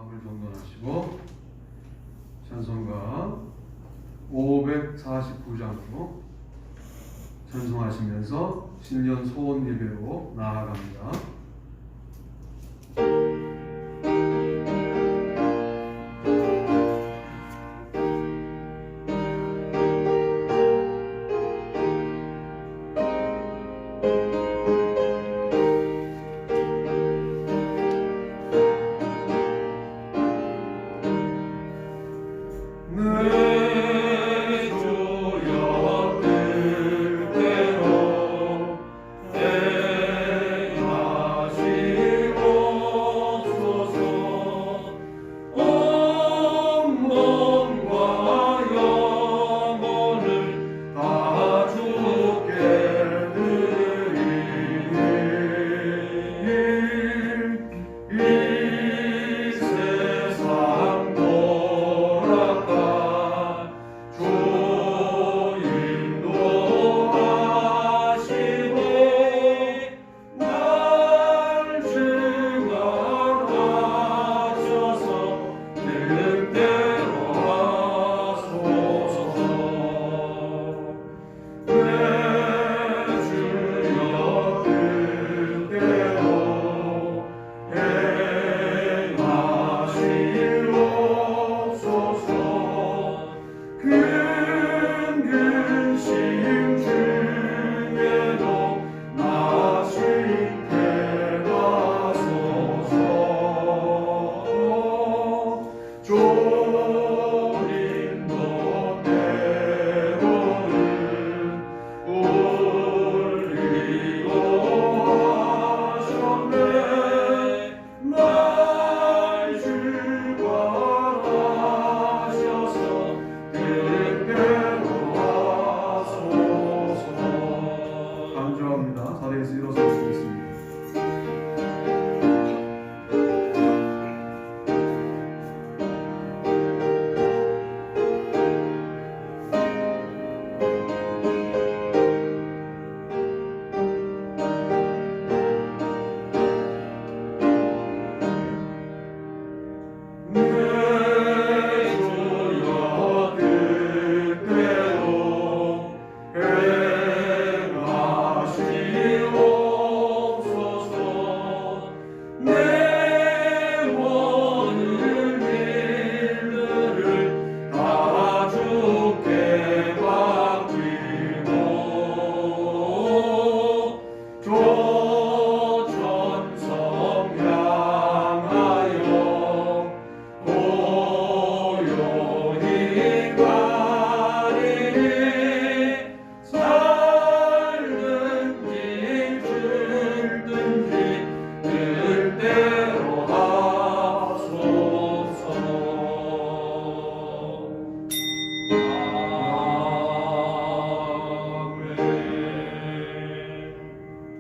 마음을 정돈하시고 찬송가 549장으로 찬송하시면서 신년 소원 예배로 나아갑니다. 자리에서 일어서시겠습니다.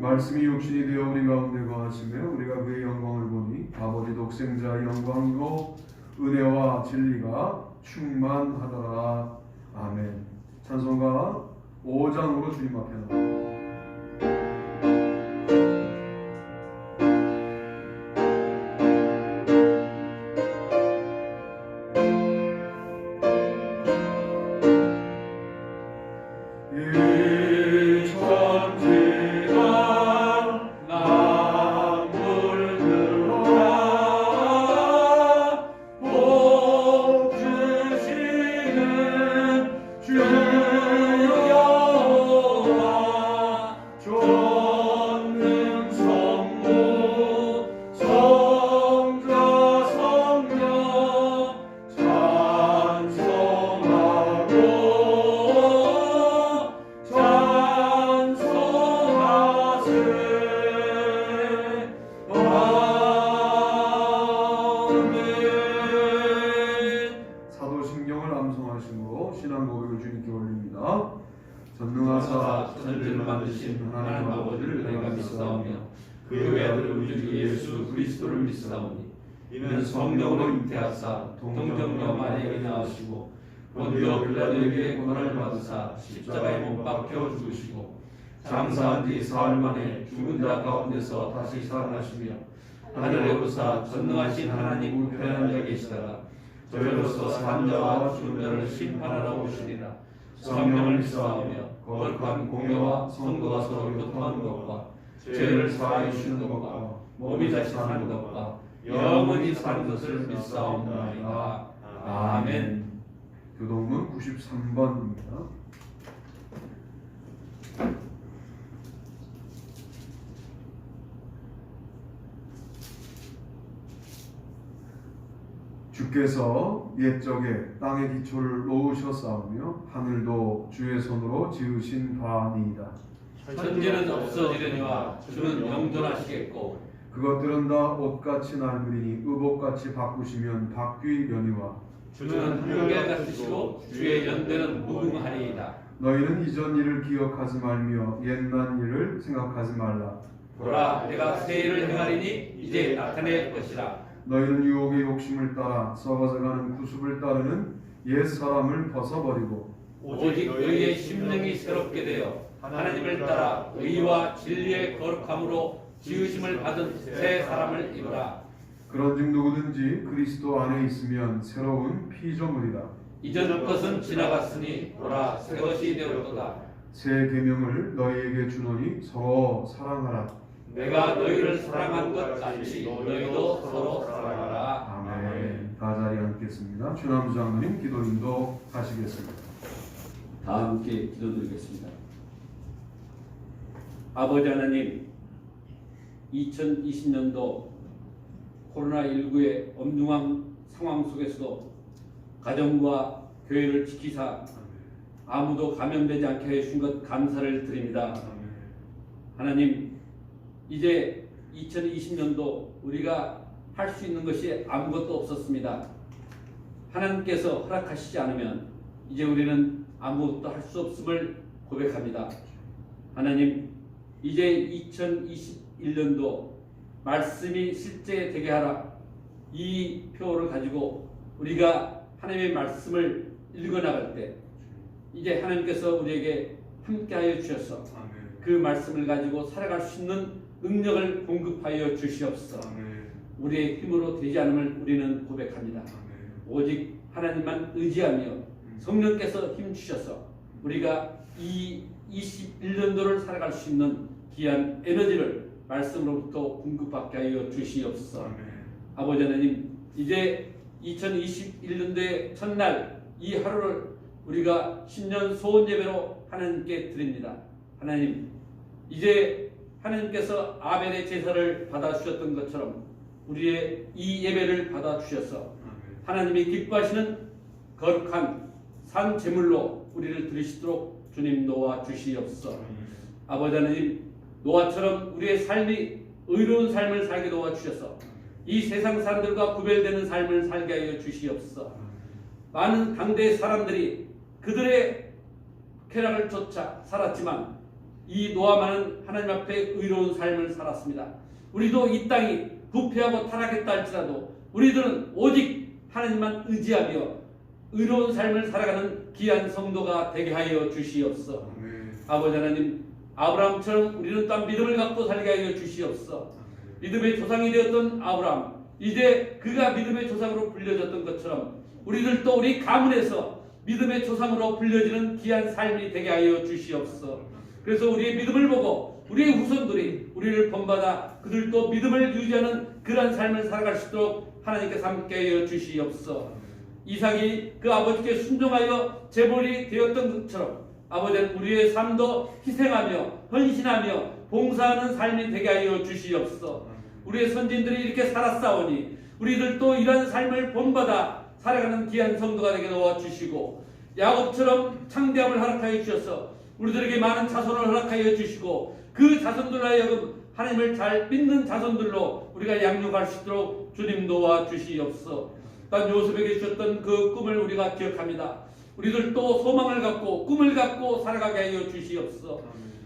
말씀이 육신이 되어 우리 가운데 거하시며 우리가 그의 영광을 보니 아버지 독생자의 영광이요 은혜와 진리가 충만하더라. 아멘. 찬송가 5장으로 주님 앞에 나옵니다. 신앙 고백을 주님께 올립니다. 전능하사 천지를 만드신 하나님 아버지를 내가 믿사오며 그의 외아들 우리 주 예수 그리스도를 믿사오니 이는 성령으로 잉태하사 동정녀 마리아에 낳으시고 본디오 빌라도에게 고난을 받으사 십자가에 못 박혀 죽으시고 장사한 지 사흘 만에 죽은 자 가운데서 다시 살아나시며 하늘에 오르사 전능하신 하나님 우편한 자 계시다가 저희로서 산 자와 죽은 자를 심판하러 오시리라. 성령을 믿사오며 거룩한 공회와 성도가 서로 교통하는 것과 죄를 사하여 주시는 것과 몸이 다시 사는 것과 영원히 사는 것을 믿사옵나이다. 아멘. 교동문 93번입니다. 주께서 옛적에 땅의 기초를 놓으셨사오며 하늘도 주의 손으로 지으신 바니이다. 천지는 없어지려니와 주는 영존하시겠고 그것들은 다 옷같이 낡으리니 의복같이 바꾸시면 바뀌려니와 주는 한결같으시고 주의 연대는 무궁하리이다. 너희는 이전 일을 기억하지 말며 옛날 일을 생각하지 말라. 보라, 내가 새 일을 행하리니 이제 나타낼 것이라. 너희는 유혹의 욕심을 따라 썩어져가는 구습을 따르는 옛 사람을 벗어버리고 오직 너희의 심령이 새롭게 되어 하나님을 따라 의와 진리의 거룩함으로 지으심을 받은 새 사람을 입으라. 그런즉 누구든지 그리스도 안에 있으면 새로운 피조물이다. 이전 것은 지나갔으니 보라, 새 것이 되었도다. 새 계명을 너희에게 주노니 서로 사랑하라. 내가 너희를 사랑한 것 같이 너희도 서로 사랑하라. 아멘. 다 자리에 앉겠습니다. 주남주 장로님 기도 인도 하시겠습니다. 다 함께 기도드리겠습니다. 아버지 하나님, 2020년도 코로나19의 엄중한 상황 속에서도 가정과 교회를 지키사 아무도 감염되지 않게 해주신 것 감사를 드립니다. 하나님, 이제 2020년도 우리가 할 수 있는 것이 아무것도 없었습니다. 하나님께서 허락하시지 않으면 이제 우리는 아무것도 할 수 없음을 고백합니다. 하나님, 이제 2021년도 말씀이 실제 되게 하라. 이 표를 가지고 우리가 하나님의 말씀을 읽어나갈 때 이제 하나님께서 우리에게 함께하여 주셔서 그 말씀을 가지고 살아갈 수 있는 능력을 공급하여 주시옵소서. 우리의 힘으로 되지 않음을 우리는 고백합니다. 오직 하나님만 의지하며 성령께서 힘 주셔서 우리가 이 21년도를 살아갈 수 있는 귀한 에너지를 말씀으로부터 공급받게 하여 주시옵소서. 아버지 하나님, 이제 2021년도의 첫날 이 하루를 우리가 신년 소원 예배로 하나님께 드립니다. 하나님, 이제 하나님께서 아벨의 제사를 받아주셨던 것처럼 우리의 이 예배를 받아주셔서 하나님이 기뻐하시는 거룩한 산 제물로 우리를 드리시도록 주님 도와주시옵소서. 아버지 하나님, 노아처럼 우리의 삶이 의로운 삶을 살게 도와주셔서 이 세상 사람들과 구별되는 삶을 살게 하여 주시옵소서. 많은 당대의 사람들이 그들의 쾌락을 쫓아 살았지만 이 노아만은 하나님 앞에 의로운 삶을 살았습니다. 우리도 이 땅이 부패하고 타락했다 할지라도 우리들은 오직 하나님만 의지하며 의로운 삶을 살아가는 귀한 성도가 되게 하여 주시옵소서. 아버지 하나님, 아브라함처럼 우리는 또한 믿음을 갖고 살게 하여 주시옵소서. 믿음의 조상이 되었던 아브라함, 이제 그가 믿음의 조상으로 불려졌던 것처럼 우리들도 우리 가문에서 믿음의 조상으로 불려지는 귀한 삶이 되게 하여 주시옵소서. 그래서 우리의 믿음을 보고 우리의 후손들이 우리를 본받아 그들도 믿음을 유지하는 그러한 삶을 살아갈 수 있도록 하나님께서 함께하여 주시옵소서. 이삭이 그 아버지께 순종하여 재벌이 되었던 것처럼 아버지는 우리의 삶도 희생하며 헌신하며 봉사하는 삶이 되게 하여 주시옵소서. 우리의 선진들이 이렇게 살았사오니 우리들도 이러한 삶을 본받아 살아가는 귀한 성도가 되게 도와주시고 야곱처럼 창대함을 허락하여 주셔서 우리들에게 많은 자손을 허락하여 주시고 그 자손들로 하여금 하나님을 잘 믿는 자손들로 우리가 양육할 수 있도록 주님 도와주시옵소서. 난 요셉에게 주셨던 그 꿈을 우리가 기억합니다. 우리들도 소망을 갖고 꿈을 갖고 살아가게 하여 주시옵소서.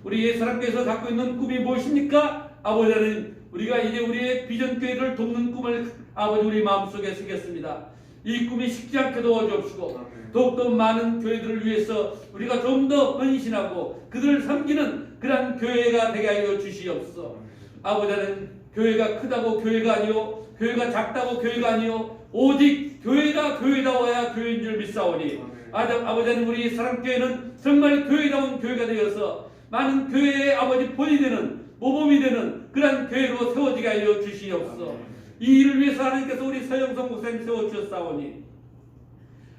우리 옛사람께서 갖고 있는 꿈이 무엇입니까? 아버지 하나님, 우리가 이제 우리의 비전교회를 돕는 꿈을 아버지 우리 마음속에 새겼습니다. 이 꿈이 식지 않게 도와주옵시고 아멘. 더욱더 많은 교회들을 위해서 우리가 좀 더 헌신하고 그들을 섬기는 그러한 교회가 되게 하여 주시옵소서. 아버지는 교회가 크다고 교회가 아니요 교회가 작다고 교회가 아니요 오직 교회가 교회다워야 교회인 줄 믿사오니 아버지는 우리 사랑교회는 정말 교회다운 교회가 되어서 많은 교회의 아버지 본이 되는 모범이 되는 그러한 교회로 세워지게 하여 주시옵소서. 이 일을 위해서 하나님께서 우리 서영성 목사님 세워주셨사오니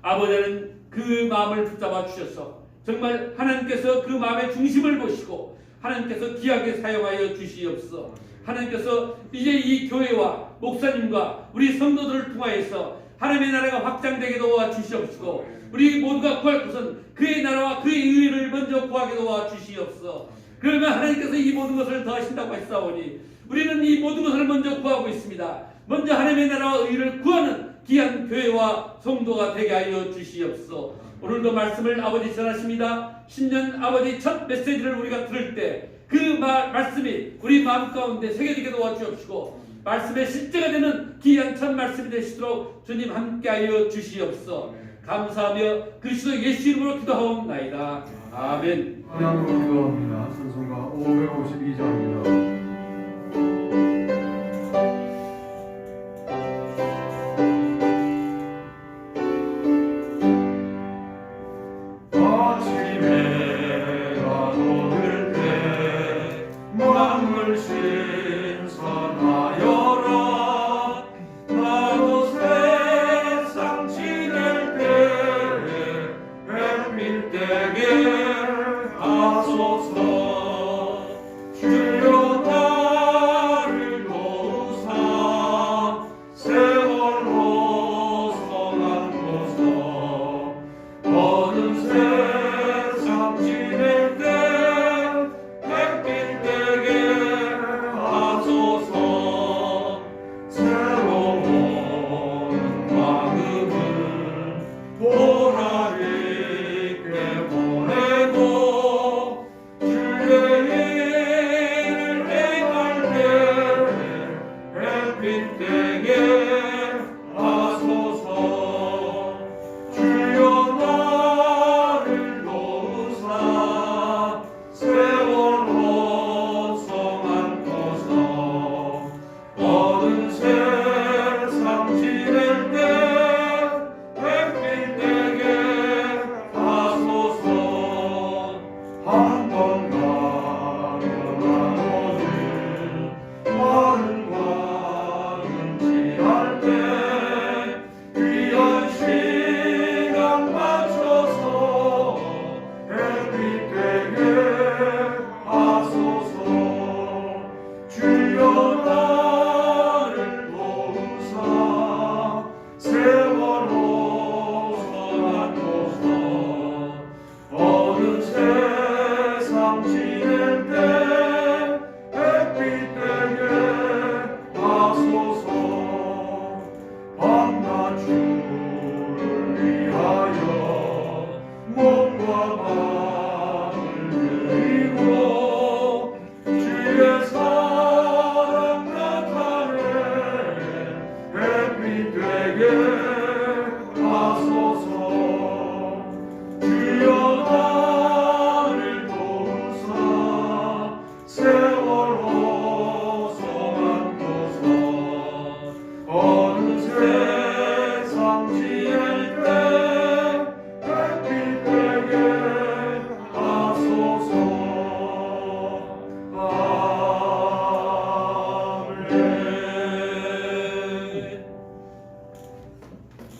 아버지는 그 마음을 붙잡아 주셔서 정말 하나님께서 그 마음의 중심을 보시고 하나님께서 귀하게 사용하여 주시옵소서. 하나님께서 이제 이 교회와 목사님과 우리 성도들을 통하여서 하나님의 나라가 확장되게 도와 주시옵시고 우리 모두가 구할 것은 그의 나라와 그의 의를 먼저 구하게 도와 주시옵소서. 그러면 하나님께서 이 모든 것을 더하신다고 했사오니 우리는 이 모든 것을 먼저 구하고 있습니다. 먼저 하나님의 나라와 의를 구하는 귀한 교회와 성도가 되게 하여 주시옵소서. 오늘도 말씀을 아버지 전하십니다. 신년 아버지 첫 메시지를 우리가 들을 때 그 말씀이 우리 마음 가운데 새겨지게 도와주옵시고 말씀의 실제가 되는 귀한 첫 말씀이 되시도록 주님 함께하여 주시옵소서. 감사하며 그리스도 예수 이름으로 기도하옵나이다. 아멘. 찬양으로 기도합니다. 찬송가 552장입니다.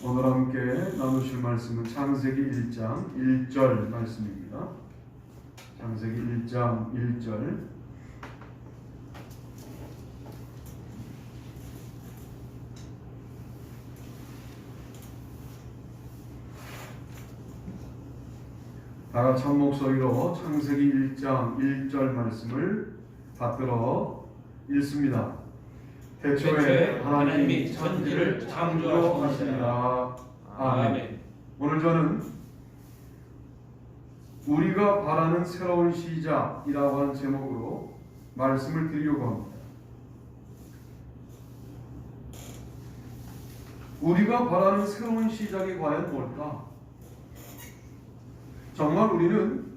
오늘 함께 나누실 말씀은 창세기 1장 1절 말씀입니다. 창세기 1장 1절. 다같이 한 목소리로 창세기 1장 1절 말씀을 받들어 읽습니다. 태초에 하나님이 천지를 창조하시니라. 아멘. 오늘 저는 우리가 바라는 새로운 시작이라고 하는 제목으로 말씀을 드리려고 합니다. 우리가 바라는 새로운 시작이 과연 뭘까? 정말 우리는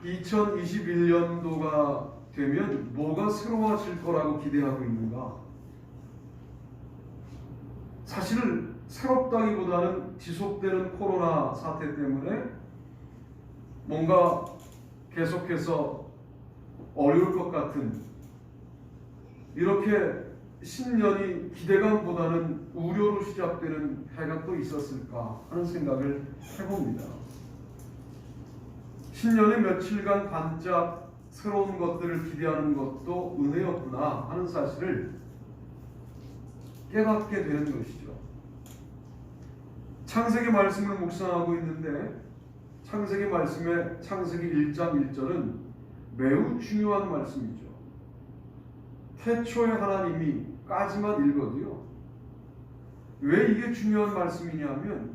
2021년도가 되면 뭐가 새로워질 거라고 기대하고 있는가? 사실 새롭다기보다는 지속되는 코로나 사태 때문에 뭔가 계속해서 어려울 것 같은, 이렇게 신년이 기대감보다는 우려로 시작되는 해가 또 있었을까 하는 생각을 해봅니다. 신년에 며칠간 반짝 새로운 것들을 기대하는 것도 은혜였구나 하는 사실을 깨닫게 되는 것이죠. 창세기 말씀을 묵상하고 있는데 창세기 말씀의 창세기 1장 1절은 매우 중요한 말씀이죠. 태초에 하나님이 까지만 읽어도요. 왜 이게 중요한 말씀이냐면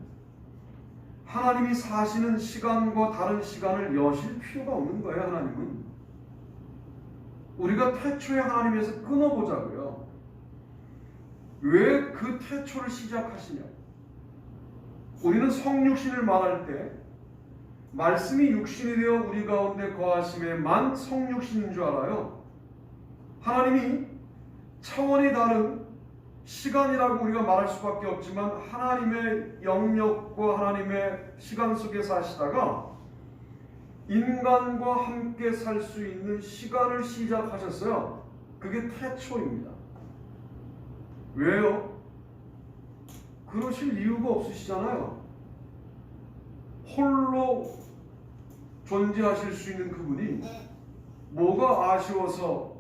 하나님이 사시는 시간과 다른 시간을 여실 필요가 없는 거예요. 하나님은 우리가 태초에 하나님에서 끊어보자고요. 왜 그 태초를 시작하시냐? 우리는 성육신을 말할 때 말씀이 육신이 되어 우리 가운데 거하심에만 성육신인 줄 알아요. 하나님이 차원이 다른 시간이라고 우리가 말할 수밖에 없지만 하나님의 영역과 하나님의 시간 속에 사시다가 인간과 함께 살 수 있는 시간을 시작하셨어요. 그게 태초입니다. 왜요? 그러실 이유가 없으시잖아요. 홀로 존재하실 수 있는 그분이 뭐가 아쉬워서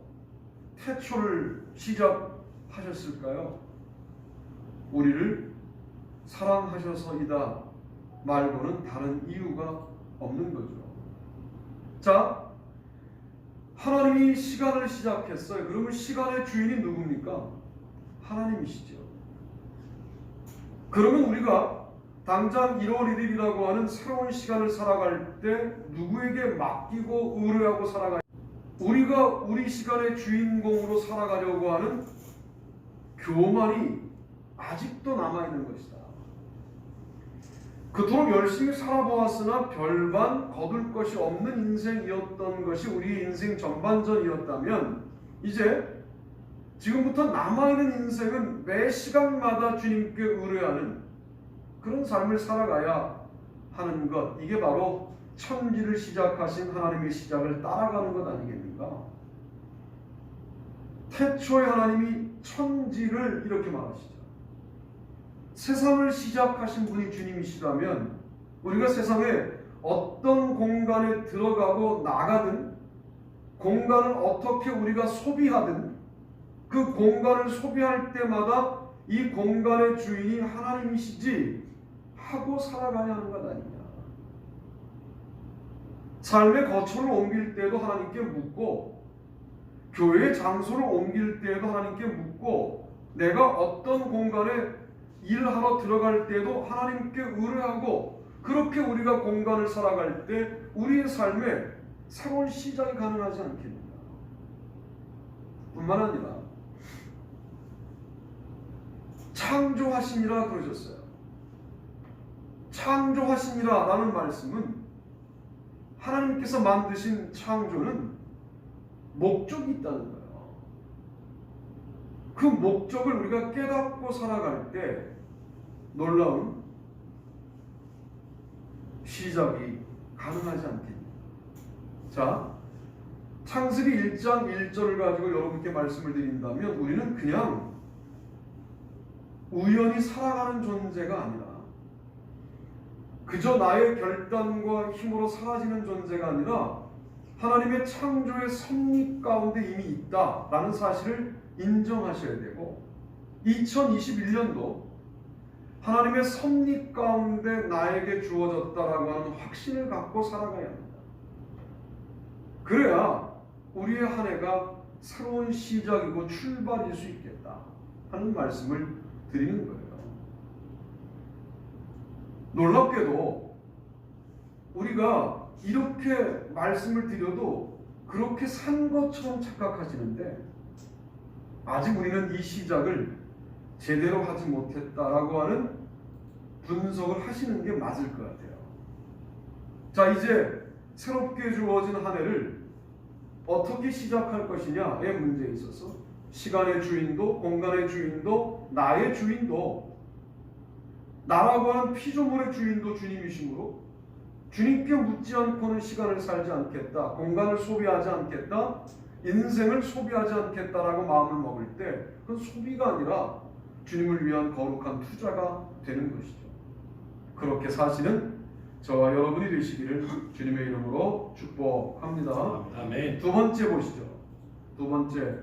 태초를 시작하셨을까요? 우리를 사랑하셔서이다 말고는 다른 이유가 없는 거죠. 자, 하나님이 시간을 시작했어요. 그러면 시간의 주인이 누굽니까? 하나님이시죠. 그러면 우리가 당장 1월 1일이라고 하는 새로운 시간을 살아갈 때 누구에게 맡기고 의뢰하고 살아가야, 우리가 우리 시간의 주인공으로 살아가려고 하는 교만이 아직도 남아있는 것이다. 그토록 열심히 살아보았으나 별반 거둘 것이 없는 인생이었던 것이 우리의 인생 전반전이었다면 이제 지금부터 남아있는 인생은 매 시간마다 주님께 의뢰하는 그런 삶을 살아가야 하는 것, 이게 바로 천지를 시작하신 하나님의 시작을 따라가는 것 아니겠는가? 태초에 하나님이 천지를 이렇게 말하시죠. 세상을 시작하신 분이 주님이시라면 우리가 세상에 어떤 공간에 들어가고 나가든 공간을 어떻게 우리가 소비하든 그 공간을 소비할 때마다 이 공간의 주인이 하나님이시지 하고 살아가야 하는 것 아니냐. 삶의 거처를 옮길 때도 하나님께 묻고 교회의 장소를 옮길 때도 하나님께 묻고 내가 어떤 공간에 일하러 들어갈 때도 하나님께 의뢰하고 그렇게 우리가 공간을 살아갈 때 우리의 삶에 새로운 시작이 가능하지 않겠는가. 뿐만 아니라 창조하시니라 그러셨어요. 창조하시니라 라는 말씀은 하나님께서 만드신 창조는 목적이 있다는 거예요. 그 목적을 우리가 깨닫고 살아갈 때 놀라운 시작이 가능하지 않겠냐. 자, 창세기 1장 1절을 가지고 여러분께 말씀을 드린다면 우리는 그냥 우연히 살아가는 존재가 아니라 그저 나의 결단과 힘으로 사라지는 존재가 아니라 하나님의 창조의 섭리 가운데 이미 있다라는 사실을 인정하셔야 되고 2021년도 하나님의 섭리 가운데 나에게 주어졌다라고 하는 확신을 갖고 살아가야 합니다. 그래야 우리의 한 해가 새로운 시작이고 출발일 수 있겠다 하는 말씀을 드리는 거예요. 놀랍게도 우리가 이렇게 말씀을 드려도 그렇게 산 것처럼 착각하시는데 아직 우리는 이 시작을 제대로 하지 못했다라고 하는 분석을 하시는 게 맞을 것 같아요. 자, 이제 새롭게 주어진 한 해를 어떻게 시작할 것이냐의 문제에 있어서 시간의 주인도 공간의 주인도 나의 주인도 나라고 하는 피조물의 주인도 주님이시므로 주님께 묻지 않고는 시간을 살지 않겠다, 공간을 소비하지 않겠다, 인생을 소비하지 않겠다라고 마음을 먹을 때 그건 소비가 아니라 주님을 위한 거룩한 투자가 되는 것이죠. 그렇게 사시는 저와 여러분이 되시기를 주님의 이름으로 축복합니다. 아멘. 두 번째 보시죠. 두 번째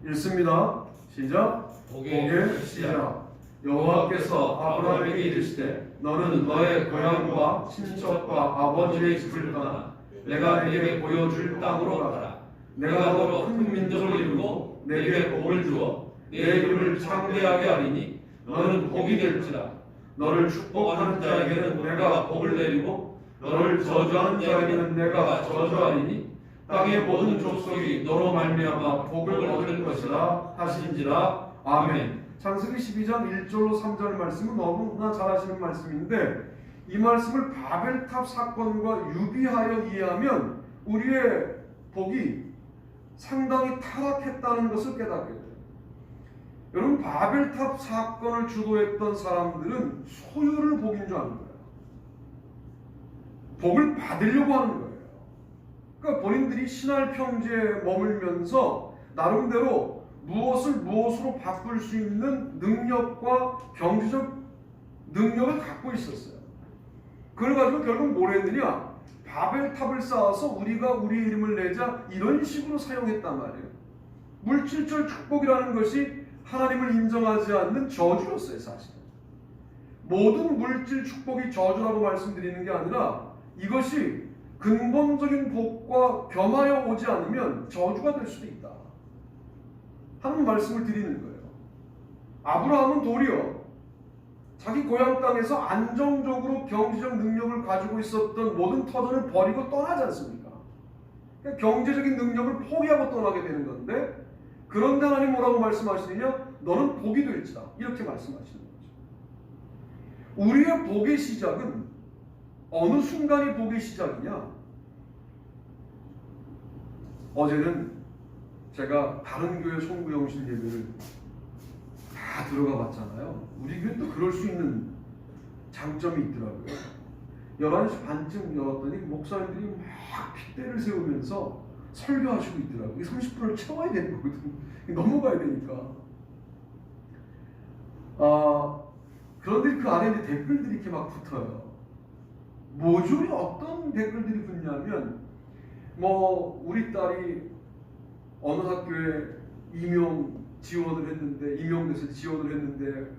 읽습니다. 시작. 복의 시작. 여호와께서 아브라함에게 이르시되 너는 너의 고향과 친척과 아버지의 집을 떠나 내가 네게 보여줄 땅으로 가라. 내가 너로 큰 민족을 이루고 내게 복을 주어 내 이름을 창대하게 하리니 너는 복이 될지라. 너를 축복하는 자에게는 내가 복을 내리고 너를 저주하는 자에게는 내가 저주하리니 땅의 모든 족속이 너로 말미암아 복을 얻을 것이라 하신지라. 아멘. 창세기 12장 1절로 3절 말씀은 너무나 잘 아시는 말씀인데 이 말씀을 바벨탑 사건과 유비하여 이해하면 우리의 복이 상당히 타락했다는 것을 깨닫게 돼요. 여러분, 바벨탑 사건을 주도했던 사람들은 소유를 복인 줄 아는 거예요. 복을 받으려고 하는 거예요. 그러니까 본인들이 신할 평지에 머물면서 나름대로 무엇을 무엇으로 바꿀 수 있는 능력과 경제적 능력을 갖고 있었어요. 그걸 가지고 결국 뭘 했느냐? 바벨탑을 쌓아서 우리가 우리의 이름을 내자, 이런 식으로 사용했단 말이에요. 물질적 축복이라는 것이 하나님을 인정하지 않는 저주였어요. 사실은 모든 물질 축복이 저주라고 말씀드리는 게 아니라 이것이 근본적인 복과 겸하여 오지 않으면 저주가 될 수도 있다 하는 말씀을 드리는 거예요. 아브라함은 도리어 자기 고향 땅에서 안정적으로 경제적 능력을 가지고 있었던 모든 터전을 버리고 떠나지 않습니까? 그러니까 경제적인 능력을 포기하고 떠나게 되는 건데, 그런데 하나님 뭐라고 말씀하시느냐? 너는 복이 될지다, 이렇게 말씀하시는 거죠. 우리의 복의 시작은 어느 순간이 복의 시작이냐? 어제는 제가 다른 교회 송구영신 예배를 다 들어가 봤잖아요. 우리 교회도 그럴 수 있는 장점이 있더라고요. 11시 반쯤 열었더니 목사님들이 막 핏대를 세우면서 설교하시고 있더라고요. 30분을 채워야 되는 거거든요. 넘어가야 되니까. 그런데 그 안에 이제 댓글들이 이렇게 막 붙어요. 모조리 어떤 댓글들이 붙냐면, 우리 딸이 어느 학교에 임용돼서 지원을 했는데,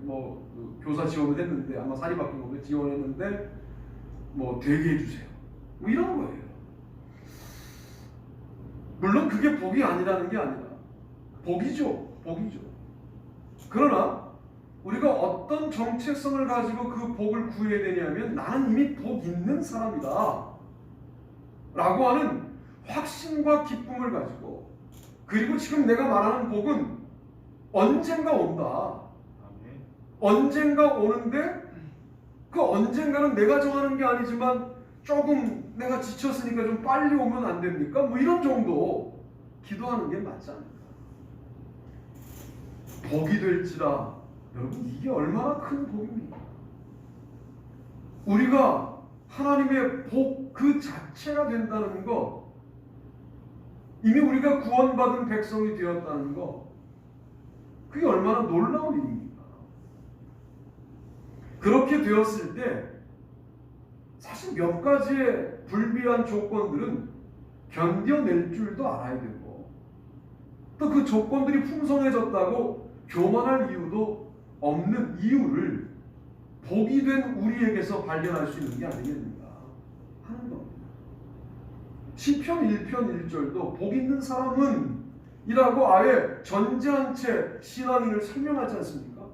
교사 지원을 했는데, 아마 살이 바뀐 거고요. 지원했는데, 되게 해주세요. 이런 거예요. 물론 그게 복이 아니라는 게 아니라, 복이죠. 그러나, 우리가 어떤 정체성을 가지고 그 복을 구해야 되냐면, 나는 이미 복 있는 사람이다 라고 하는 확신과 기쁨을 가지고, 그리고 지금 내가 말하는 복은 언젠가 온다. 언젠가 오는데 그 언젠가는 내가 정하는 게 아니지만 조금 내가 지쳤으니까 좀 빨리 오면 안 됩니까? 이런 정도 기도하는 게 맞지 않을까? 복이 될지라. 여러분, 이게 얼마나 큰 복입니까? 우리가 하나님의 복 그 자체가 된다는 거, 이미 우리가 구원받은 백성이 되었다는 거, 그게 얼마나 놀라운 일입니까? 그렇게 되었을 때 사실 몇 가지의 불비한 조건들은 견뎌낼 줄도 알아야 되고, 또 그 조건들이 풍성해졌다고 교만할 이유도 없는 이유를 복이 된 우리에게서 발견할 수 있는 게 아니겠는가 하는 겁니다. 시편 1편 1절도 복 있는 사람은 이라고 아예 전제한 채 신앙인을 설명하지 않습니까?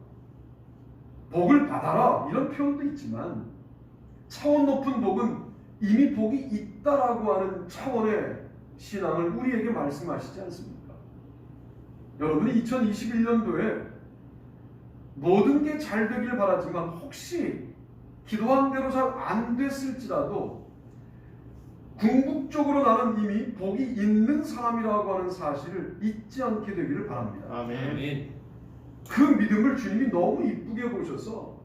복을 받아라, 이런 표현도 있지만 차원 높은 복은 이미 복이 있다라고 하는 차원의 신앙을 우리에게 말씀하시지 않습니까? 여러분이 2021년도에 모든 게 잘 되길 바라지만 혹시 기도한 대로 잘 안 됐을지라도 궁극적으로 나는 이미 복이 있는 사람이라고 하는 사실을 잊지 않게 되기를 바랍니다. 아멘. 그 믿음을 주님이 너무 이쁘게 보셔서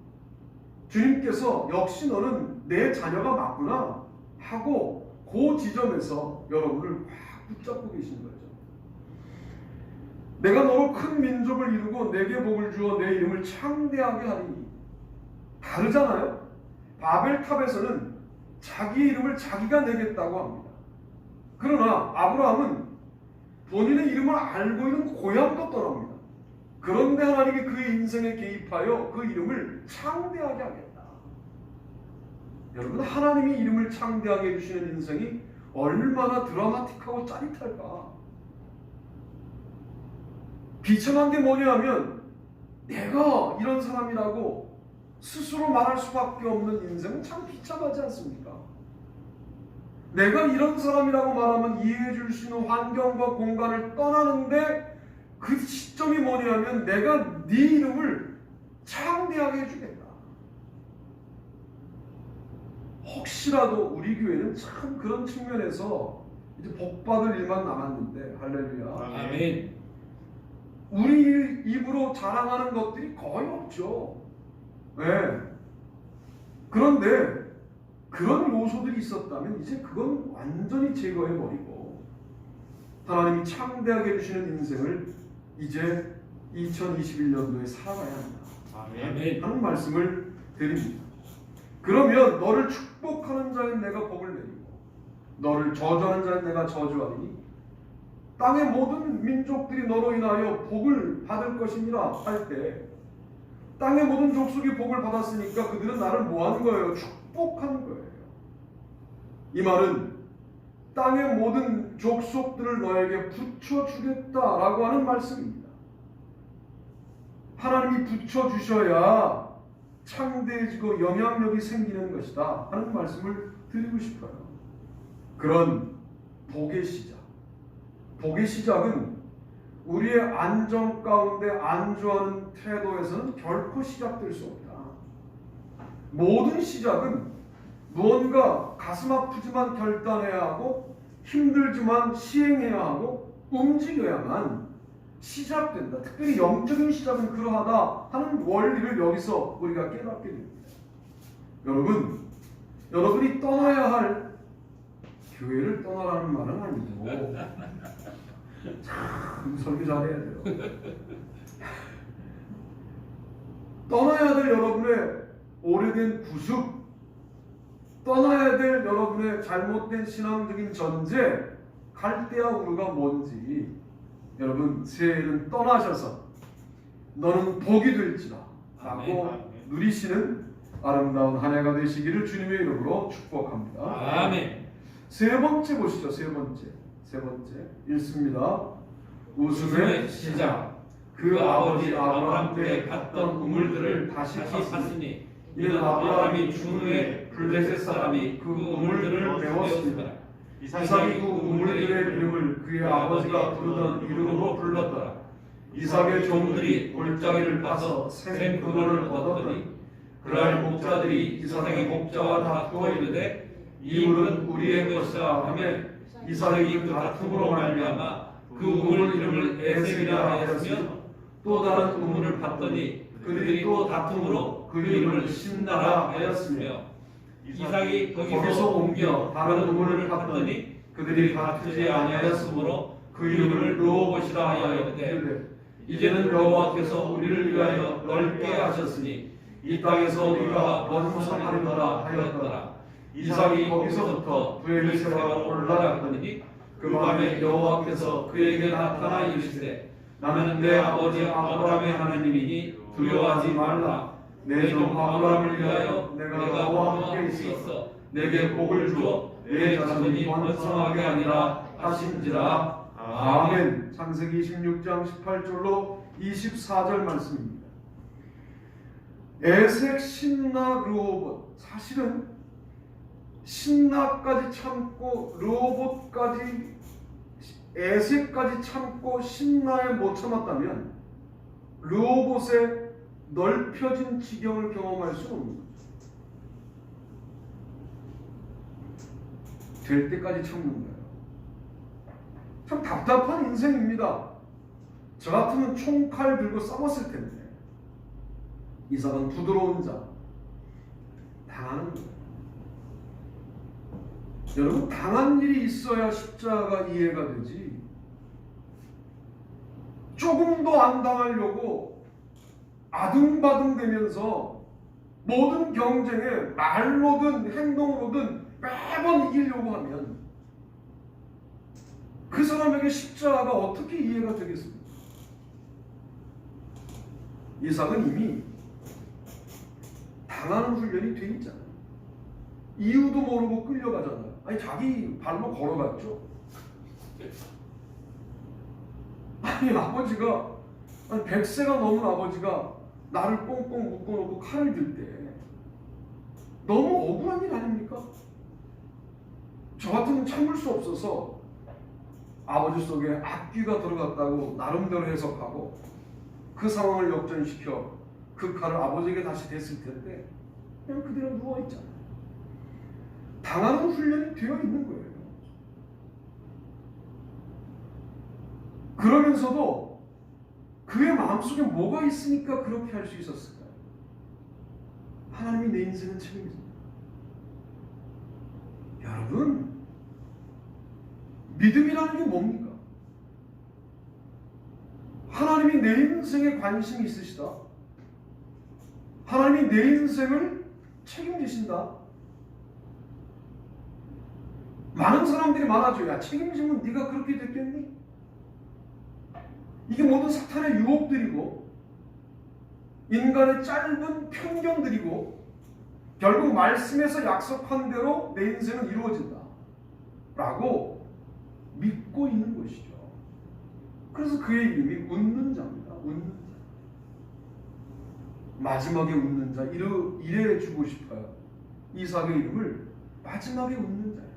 주님께서 역시 너는 내 자녀가 맞구나 하고 그 지점에서 여러분을 확 붙잡고 계신 거죠. 내가 너로 큰 민족을 이루고 내게 복을 주어 내 이름을 창대하게 하리니. 다르잖아요. 바벨탑에서는 자기 이름을 자기가 내겠다고 합니다. 그러나 아브라함은 본인의 이름을 알고 있는 고향도 떠납니다. 그런데 하나님이 그의 인생에 개입하여 그 이름을 창대하게 하겠다. 여러분, 하나님이 이름을 창대하게 해주시는 인생이 얼마나 드라마틱하고 짜릿할까. 비참한 게 뭐냐 하면 내가 이런 사람이라고 스스로 말할 수밖에 없는 인생은 참 비참하지 않습니까? 내가 이런 사람이라고 말하면 이해해 줄 수 있는 환경과 공간을 떠나는데 그 시점이 뭐냐면 내가 네 이름을 창대하게 해주겠다. 혹시라도 우리 교회는 참 그런 측면에서 이제 복받을 일만 남았는데, 할렐루야. 아멘. 우리 입으로 자랑하는 것들이 거의 없죠. 네. 그런데 그런 요소들이 있었다면 이제 그건 완전히 제거해버리고 하나님이 창대하게 해주시는 인생을 이제 2021년도에 살아가야 합니다. 아멘. 하는 말씀을 드립니다. 그러면 너를 축복하는 자인 내가 복을 내리고 너를 저주하는 자인 내가 저주하리니 땅의 모든 민족들이 너로 인하여 복을 받을 것이니라 할 때 땅의 모든 족속이 복을 받았으니까 그들은 나를 뭐하는 거예요? 축복하는 거예요. 이 말은 땅의 모든 족속들을 너에게 붙여주겠다라고 하는 말씀입니다. 하나님이 붙여주셔야 창대해지고 영향력이 생기는 것이다 하는 말씀을 드리고 싶어요. 그런 복의 시작. 복의 시작은 우리의 안정 가운데 안주하는 태도에서는 결코 시작될 수 없다. 모든 시작은 무언가 가슴 아프지만 결단해야 하고 힘들지만 시행해야 하고 움직여야만 시작된다. 특별히 영적인 시작은 그러하다 하는 원리를 여기서 우리가 깨닫게 됩니다. 여러분이 떠나야 할 교회를 떠나라는 말은 아니고 참 설교 잘해야 돼요. 떠나야 될 여러분의 오래된 구습, 떠나야 될 여러분의 잘못된 신앙적인 전제, 갈대아 우르가 뭔지 여러분 새해에는 떠나셔서 너는 복이 될지라 하고 누리시는 아름다운 한 해가 되시기를 주님의 이름으로 축복합니다. 아멘. 세 번째 보시죠. 세 번째 읽습니다. 웃음의 시작. 그 아버지 아브라함 때 갔던 우물들을 다시 팠으니 이는 아브라함이 죽은 후에 블레셋 사람이 그 우물들을 메웠습니다. 이삭이 그 우물들의 이름을 그의 아버지가 부르던 이름으로 불렀더라. 이삭의 종들이 골짜기를 파서 생 근원을 얻었더니 그날 목자들이 이삭의 목자와 다투어 이르되 이 물은 우리의 것이라 하며 이삭이 그 다툼으로 말미암아 그 우물 이름을 에색이라 하였으며 또 다른 우물을 팠더니 그들이 또 다툼으로 그 이름을 신나라 하였으며 이삭이 거기서 옮겨 다른 우물을 팠더니 그들이 다투지 아니하였으므로 그 이름을 르호봇이라 하였되 이제는 여호와께서 우리를 위하여 넓게 하셨으니 이 땅에서 우리가 번성하리라 하였더라. 이삭이 거기서부터 브엘세바로 올라갔더니 그 밤에 여호와께서 그에게 나타나 이르시되 나는 내 아버지 아브라함의 하나님이니 두려워하지 말라. 내 종 아브라함을 위하여 내가 너와 함께 있어 내게 복을 주어 내 자손이 번성하게 하니라 하신지라. 아멘. 창세기 26장 18절로 24절 말씀입니다. 에색, 신나, 르호봇. 사실은 신나까지 참고 르호봇까지 에세까지 참고 심나에 못 참았다면 르호봇의 넓혀진 지경을 경험할 수 없는 거죠. 될 때까지 참는 거예요. 참 답답한 인생입니다. 저 같으면 총칼 들고 싸웠을 텐데 이삭은 부드러운 자 당하는 거예요. 여러분, 당한 일이 있어야 십자가가 이해가 되지. 조금도 안 당하려고 아등바등되면서 모든 경쟁에 말로든 행동으로든 매번 이기려고 하면 그 사람에게 십자가가 어떻게 이해가 되겠습니까? 이삭은 이미 당하는 훈련이 돼 있잖아요. 이유도 모르고 끌려가잖아요. 아니, 자기 발로 걸어갔죠. 아니, 아버지가, 아니 100세가 넘은 아버지가 나를 꽁꽁 묶어놓고 칼을 들 때 너무 억울한 일 아닙니까? 저 같으면 참을 수 없어서 아버지 속에 악귀가 들어갔다고 나름대로 해석하고 그 상황을 역전시켜 그 칼을 아버지에게 다시 댔을 텐데 그냥 그대로 누워있잖아요. 당하는 훈련이 되어 있는 거예요. 그러면서도 그의 마음속에 뭐가 있으니까 그렇게 할 수 있었을까요? 하나님이 내 인생은 책임집니다. 여러분, 믿음이라는 게 뭡니까? 하나님이 내 인생에 관심이 있으시다. 하나님이 내 인생을 책임지신다. 많은 사람들이 말하죠. 야, 책임지면 네가 그렇게 됐겠니? 이게 모든 사탄의 유혹들이고 인간의 짧은 편견들이고 결국 말씀에서 약속한 대로 내 인생은 이루어진다 라고 믿고 있는 것이죠. 그래서 그의 이름이 웃는 자입니다. 웃는 자. 마지막에 웃는 자. 이래 주고 싶어요. 이삭의 이름을 마지막에 웃는 자예요.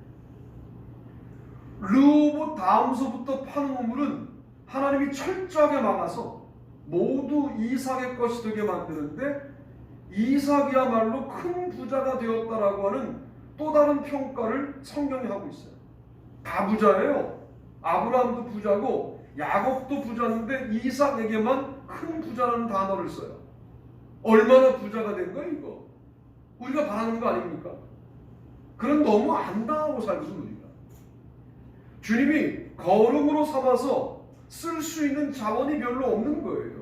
르호봇 다음서부터 파는 우물은 하나님이 철저하게 막아서 모두 이삭의 것이 되게 만드는데 이삭이야말로 큰 부자가 되었다라고 하는 또 다른 평가를 성경이 하고 있어요. 다 부자예요. 아브라함도 부자고 야곱도 부자인데 이삭에게만 큰 부자라는 단어를 써요. 얼마나 부자가 된 거예요, 이거? 우리가 바라는 거 아닙니까? 그런 너무 안 당하고 살거든, 우리가. 주님이 거름으로 삼아서 쓸 수 있는 자원이 별로 없는 거예요.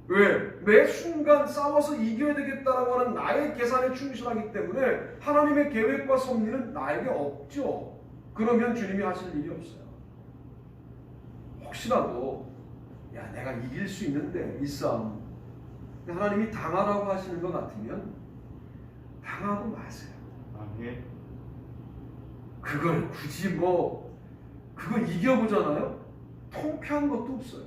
왜? 매 순간 싸워서 이겨야 되겠다라고 하는 나의 계산에 충실하기 때문에 하나님의 계획과 섭리는 나에게 없죠. 그러면 주님이 하실 일이 없어요. 혹시라도 야, 내가 이길 수 있는데 이 싸움 하나님이 당하라고 하시는 것 같으면 당하고 마세요. 아멘. 그걸 굳이 그거 이겨보잖아요? 통쾌한 것도 없어요.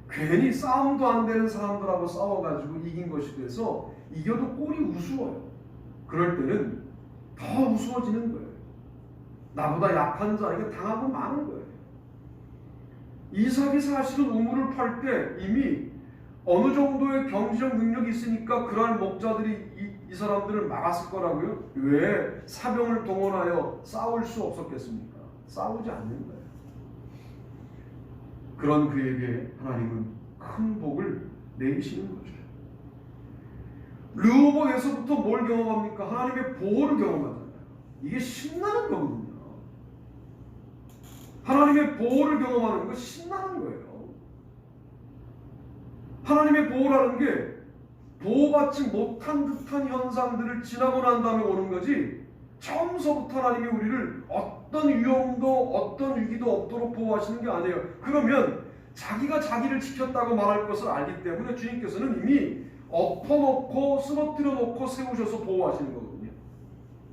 괜히 싸움도 안 되는 사람들하고 싸워가지고 이긴 것이 돼서 이겨도 꼴이 우스워요. 그럴 때는 더 우스워지는 거예요. 나보다 약한 자에게 당하고 마는 거예요. 이삭이 사실은 우물을 팔 때 이미 어느 정도의 경제적 능력이 있으니까 그러한 목자들이 이 사람들을 막았을 거라고요. 왜 사병을 동원하여 싸울 수 없었겠습니까? 싸우지 않는 거예요. 그런 그에게 하나님은 큰 복을 내리시는 거죠. 르호봇에서부터 뭘 경험합니까? 하나님의 보호를 경험하잖아요. 이게 신나는 거거든요. 하나님의 보호를 경험하는 거 신나는 거예요. 하나님의 보호라는 게 보호받지 못한 듯한 현상들을 지나고 난 다음에 오는 거지, 처음서부터 하나님이 우리를 어떤 위험도 어떤 위기도 없도록 보호하시는 게 아니에요. 그러면 자기가 자기를 지켰다고 말할 것을 알기 때문에 주님께서는 이미 엎어놓고 쓰러뜨려 놓고 세우셔서 보호하시는 거거든요.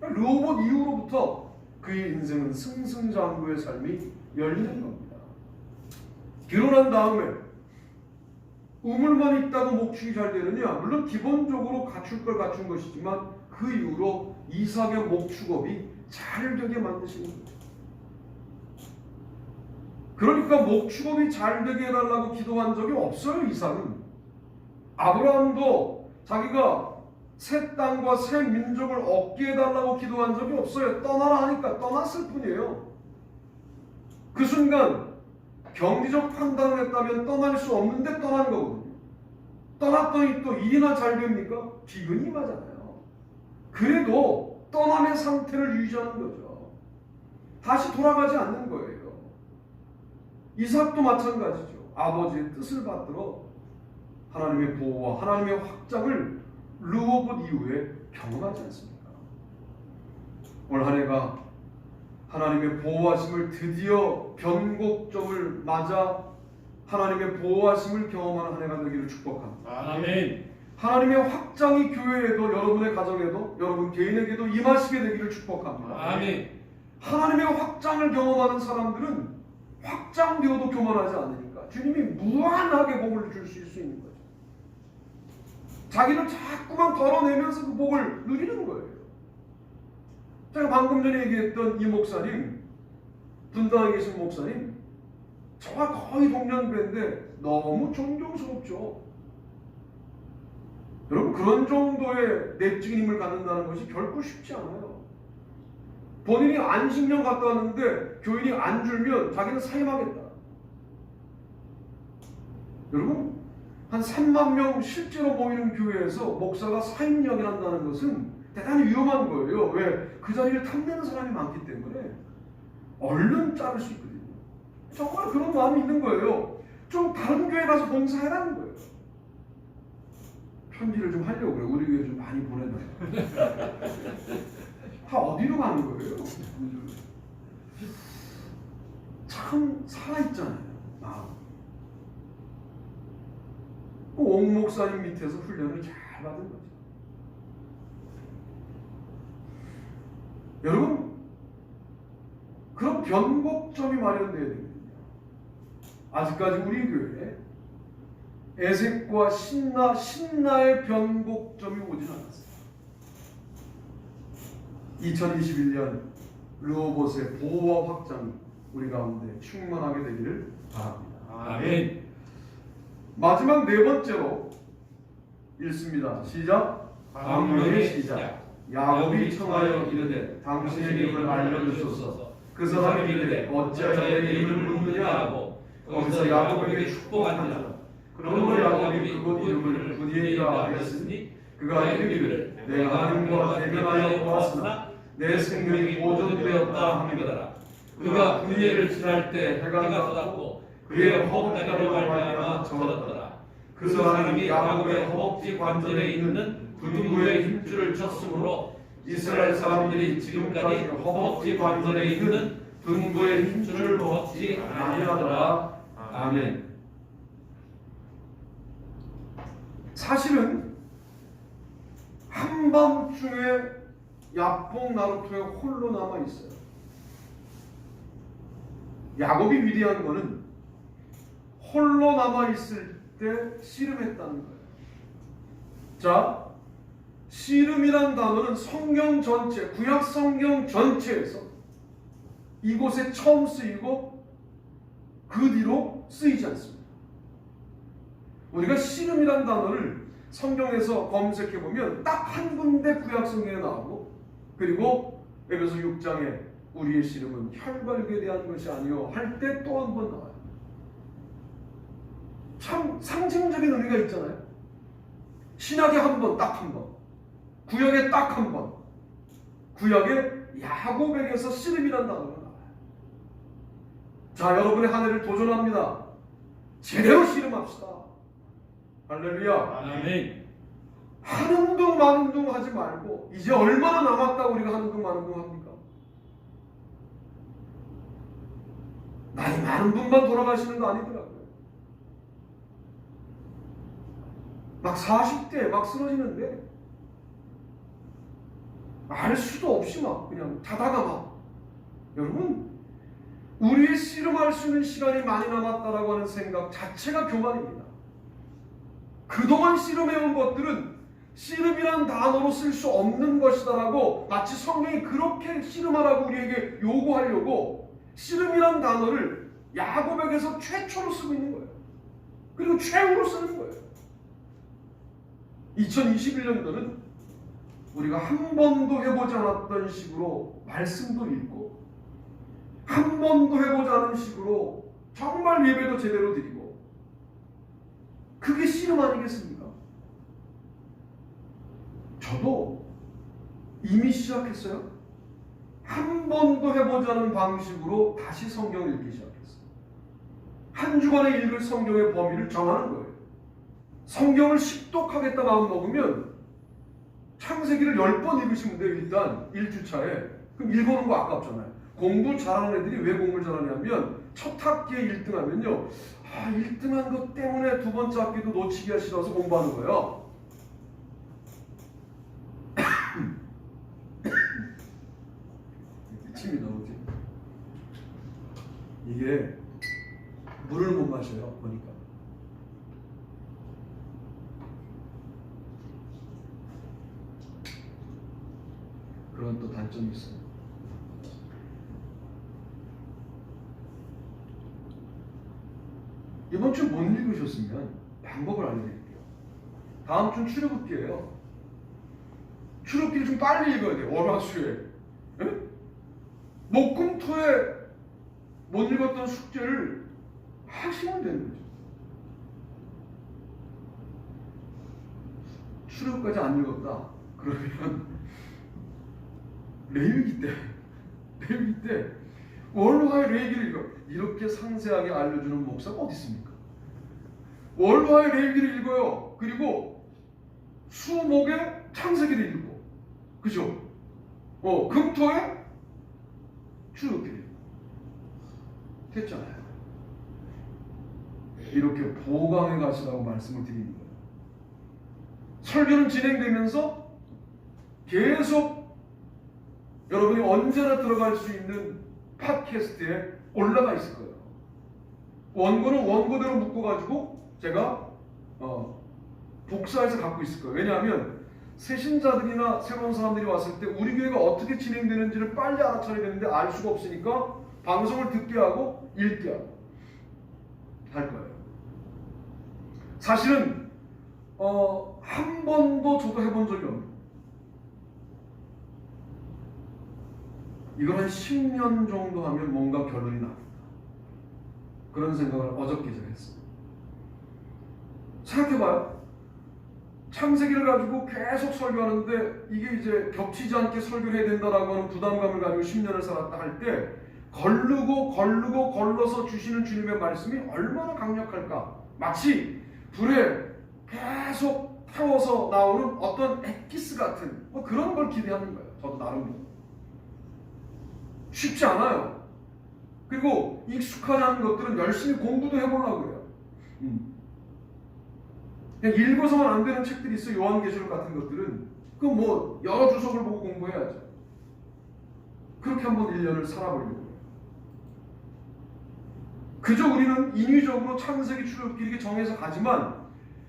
르호봇 이후로부터 그의 인생은 승승장구의 삶이 열리는 겁니다. 결혼한 다음에 우물만 있다고 목축이 잘 되느냐? 물론 기본적으로 갖출 걸 갖춘 것이지만 그 이후로 이삭의 목축업이 잘 되게 만드시는 거죠. 그러니까 목축업이 잘 되게 해달라고 기도한 적이 없어요. 이삭은. 아브라함도 자기가 새 땅과 새 민족을 얻게 해달라고 기도한 적이 없어요. 떠나라 하니까 떠났을 뿐이에요. 그 순간 경제적 판단을 했다면 떠날 수 없는데 떠난 거거든요. 떠났더니 또 일이나 잘 됩니까? 비근임하잖아요. 그래도 떠남의 상태를 유지하는 거죠. 다시 돌아가지 않는 거예요. 이삭도 마찬가지죠. 아버지의 뜻을 받들어 하나님의 보호와 하나님의 확장을 르호봇 이후에 경험하지 않습니까? 올 한 해가 하나님의 보호하심을 드디어 변곡점을 맞아 하나님의 보호하심을 경험하는 한 해가 되기를 축복합니다. 아멘. 하나님의 확장이 교회에도 여러분의 가정에도 여러분 개인에게도 임하시게 되기를 축복합니다. 아멘. 하나님의 확장을 경험하는 사람들은 확장되어도 교만하지 않으니까 주님이 무한하게 복을 주실 수 있는 거죠. 자기를 자꾸만 덜어내면서 그 복을 누리는 거예요. 제가 방금 전에 얘기했던 이 목사님, 분당에 계신 목사님, 저와 거의 동년배인데 너무 존경스럽죠. 여러분, 그런 정도의 내적인 힘을 갖는다는 것이 결코 쉽지 않아요. 본인이 안식년 갔다 왔는데 교인이 안 줄면 자기는 사임하겠다. 여러분, 한 3만 명 실제로 모이는 교회에서 목사가 사임령을 한다는 것은 대단히 위험한 거예요. 왜? 그 자리를 탐내는 사람이 많기 때문에 얼른 자를 수 있거든요. 정말 그런 마음이 있는 거예요. 좀 다른 교회 가서 봉사해라는 거예요. 편지를 좀 하려고 그래요. 우리 교회 좀 많이 보내달라. 다 어디로 가는 거예요? 참 살아있잖아요. 마음. 옥 목사님 밑에서 훈련을 잘 받은 거죠. 여러분, 그런 변곡점이 마련되어야 됩니다. 아직까지 우리 교회에 에색과 신나의 변곡점이 오진 않았어요. 2021년 르호봇의 보호와 확장이 우리 가운데 충만하게 되기를 바랍니다. 아멘. 마지막 네 번째로 읽습니다. 시작. 방언의 시작. 야곱이 청하여 이르되 당신의 이름을 알려주소서. 그 사람이 이르되 어찌하여 내 이름을 묻느냐 하고 거기서 야곱에게 축복하니라. 그러므로 야곱이 그곳 이름을 분이엘이라 하였으니 그가 이르기를 내가 하나님과 대면하여 보았으나 내 생명이 보존되었다 함이더라. 그가 분예를 지날 때 해가 쏟았고 그의 허벅다리로 말미암아 젖었더라. 그 사람이 야곱의 허벅지 관절에 있는 둔부의 힘줄을 쳤으므로 이스라엘 사람들이 지금까지 허벅지 관절에 있는 둔부의 힘줄을 벗지 아니하더라. 아멘. 사실은 한밤중에 야폭 나루토에 홀로 남아 있어요. 야곱이 위대한 것은 홀로 남아 있을 때 씨름했다는 거예요. 자, 씨름이란 단어는 성경 전체, 구약 성경 전체에서 이곳에 처음 쓰이고 그 뒤로 쓰이지 않습니다. 우리가 씨름이란 단어를 성경에서 검색해 보면 딱 한 군데 구약 성경에 나오고, 그리고 에베소 6장에 우리의 씨름은 혈관에 대한 것이 아니요 할 때 또 한 번 나와요. 참 상징적인 의미가 있잖아요. 신약에 한 번, 딱 한 번, 구약에 딱 한 번, 구약에 야곱에게서 씨름이란 단어가 나와요. 자, 여러분의 한 해를 도전합니다. 제대로 씨름합시다. 할렐루야. 아멘. 하는 둥 마는 둥 하지 말고, 이제 얼마나 남았다고 우리가 하는 둥 마는 둥 합니까? 나이 많은 분만 돌아가시는 거 아니더라고요. 막 40대 막 쓰러지는데 알 수도 없이 막 그냥 자다가 막, 여러분, 우리의 씨름할 수 있는 시간이 많이 남았다라고 하는 생각 자체가 교만입니다. 그동안 씨름해온 것들은 씨름이란 단어로 쓸 수 없는 것이다라고 마치 성경이 그렇게 씨름하라고 우리에게 요구하려고 씨름이란 단어를 야고백에서 최초로 쓰고 있는 거예요. 그리고 최후로 쓰는 거예요. 2021년도는 우리가 한 번도 해보지 않았던 식으로 말씀도 읽고 한 번도 해보지 않은 식으로 정말 예배도 제대로 드리고 그게 씨름 아니겠습니까? 저도 이미 시작했어요. 한 번도 해보지 않은 방식으로 다시 성경을 읽기 시작했어요. 한 주간에 읽을 성경의 범위를 정하는 거예요. 성경을 식독하겠다 마음 먹으면 창세기를 10번 읽으시면 돼요. 일단 1주차에. 그럼 읽어놓은 거 아깝잖아요. 공부 잘하는 애들이 왜 공부를 잘하냐면 첫 학기에 1등하면요. 1등한 것 때문에 두 번째 학기도 놓치기가 싫어서 공부하는 거예요. 침이 나오지. 이게 물을 못 마셔요. 보니까. 그런 또 단점이 있어요. 이번 주 못 읽으셨으면 방법을 알려드릴게요. 다음 주는 출애굽기예요. 출애굽기를 좀 빨리 읽어야 돼요. 월화수에. 목금토에 못 읽었던 숙제를 하시면 되는 거죠. 출애굽까지 안 읽었다. 그러면 레위기 때 월화의 레위기를 읽어. 이렇게 상세하게 알려주는 목사가 어디 있습니까? 월화의 레위기를 읽어요. 그리고 수목의 창세기를 읽고, 그죠? 금토에 출애굽기를 읽고 됐잖아요. 이렇게 보강해 가시라고 말씀을 드리는 거예요. 설교는 진행되면서 계속 여러분이 언제나 들어갈 수 있는 팟캐스트에 올라가 있을 거예요. 원고는 원고대로 묶어가지고 제가 복사해서 갖고 있을 거예요. 왜냐하면 새신자들이나 새로운 사람들이 왔을 때 우리 교회가 어떻게 진행되는지를 빨리 알아차려야 되는데 알 수가 없으니까 방송을 듣게 하고 읽게 하고 할 거예요. 사실은 한 번도 저도 해본 적이 없는, 이걸 한 10년 정도 하면 뭔가 결론이 나겠다. 그런 생각을 어저께 제가 했어요. 생각해봐요. 창세기를 가지고 계속 설교하는데 이게 이제 겹치지 않게 설교를 해야 된다라고 하는 부담감을 가지고 10년을 살았다 할 때 걸러서 주시는 주님의 말씀이 얼마나 강력할까. 마치 불에 계속 태워서 나오는 어떤 엑기스 같은 그런 걸 기대하는 거예요. 저도 나름대로. 쉽지 않아요. 그리고 익숙하지 않은 것들은 열심히 공부도 해보려고 해요. 그냥 읽어서만 안 되는 책들이 있어요. 요한계시록 같은 것들은. 그럼 뭐 여러 주석을 보고 공부해야죠. 그렇게 한번 1년을 살아보려고 해요. 그저 우리는 인위적으로 창세기 출애굽기 이렇게 정해서 가지만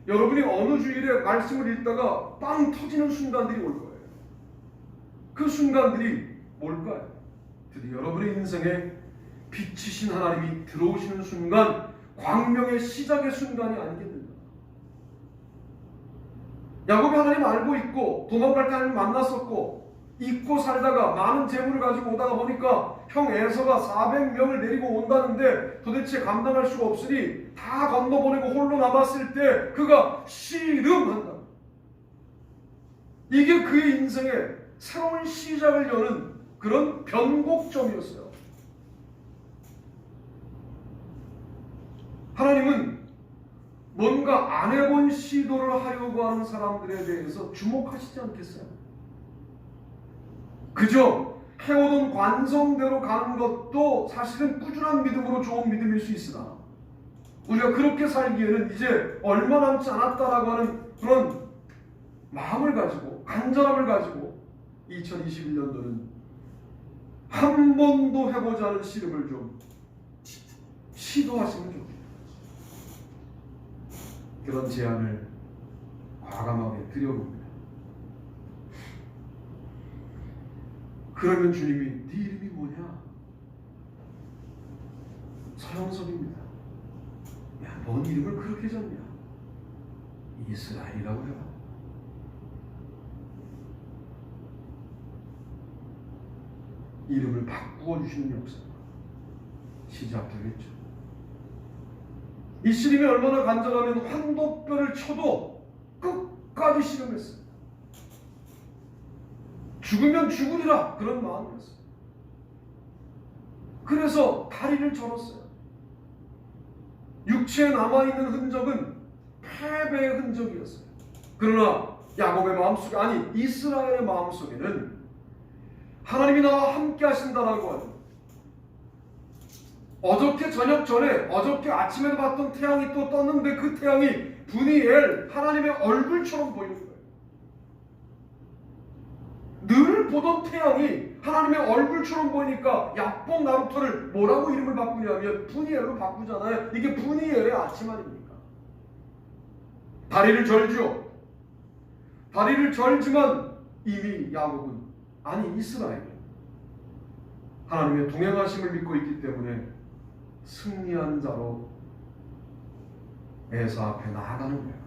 여러분이 어느 주일에 말씀을 읽다가 빵 터지는 순간들이 올 거예요. 그 순간들이 뭘까요? 드디어 여러분의 인생에 빛이신 하나님이 들어오시는 순간, 광명의 시작의 순간이 아니겠는가. 야곱이 하나님 알고 있고 도망갈 때 하나님 만났었고 잊고 살다가 많은 재물을 가지고 오다가 보니까 형 에서가 400명을 데리고 온다는데 도대체 감당할 수가 없으니 다 건너보내고 홀로 남았을 때 그가 씨름한다. 이게 그의 인생의 새로운 시작을 여는 그런 변곡점이었어요. 하나님은 뭔가 안 해본 시도를 하려고 하는 사람들에 대해서 주목하시지 않겠어요? 그저 해오던 관성대로 가는 것도 사실은 꾸준한 믿음으로 좋은 믿음일 수 있으나 우리가 그렇게 살기에는 이제 얼마 남지 않았다라고 하는 그런 마음을 가지고, 간절함을 가지고 2021년도는 한 번도 해보지 않은 씨름을 좀 시도하시면 좋겠다. 그런 제안을 과감하게 드려봅니다. 그러면 주님이 네 이름이 뭐냐? 서영석입니다. 야, 뭔 이름을 그렇게 졌냐? 이스라엘이라고 해라. 이름을 바꾸어 주시는 역사가 시작되겠죠. 이 씨름이 얼마나 간절하면 환도뼈를 쳐도 끝까지 씨름했어요. 죽으면 죽으리라 그런 마음이었어요. 그래서 다리를 절었어요. 육체에 남아있는 흔적은 패배의 흔적이었어요. 그러나 야곱의 마음속에, 아니 이스라엘의 마음속에는 하나님이 나와 함께 하신다라고 하는, 어저께 저녁 전에 어저께 아침에도 봤던 태양이 또 떴는데 그 태양이 분이엘 하나님의 얼굴처럼 보이는 거예요. 늘 보던 태양이 하나님의 얼굴처럼 보이니까 야복 나루터를 뭐라고 이름을 바꾸냐면 분이엘로 바꾸잖아요. 이게 분이엘의 아침 아닙니까? 다리를 절죠. 다리를 절지만 이미 야곱은, 아니 이스라엘은 하나님의 동행하심을 믿고 있기 때문에 승리한 자로 에서 앞에 나아가는 거예요.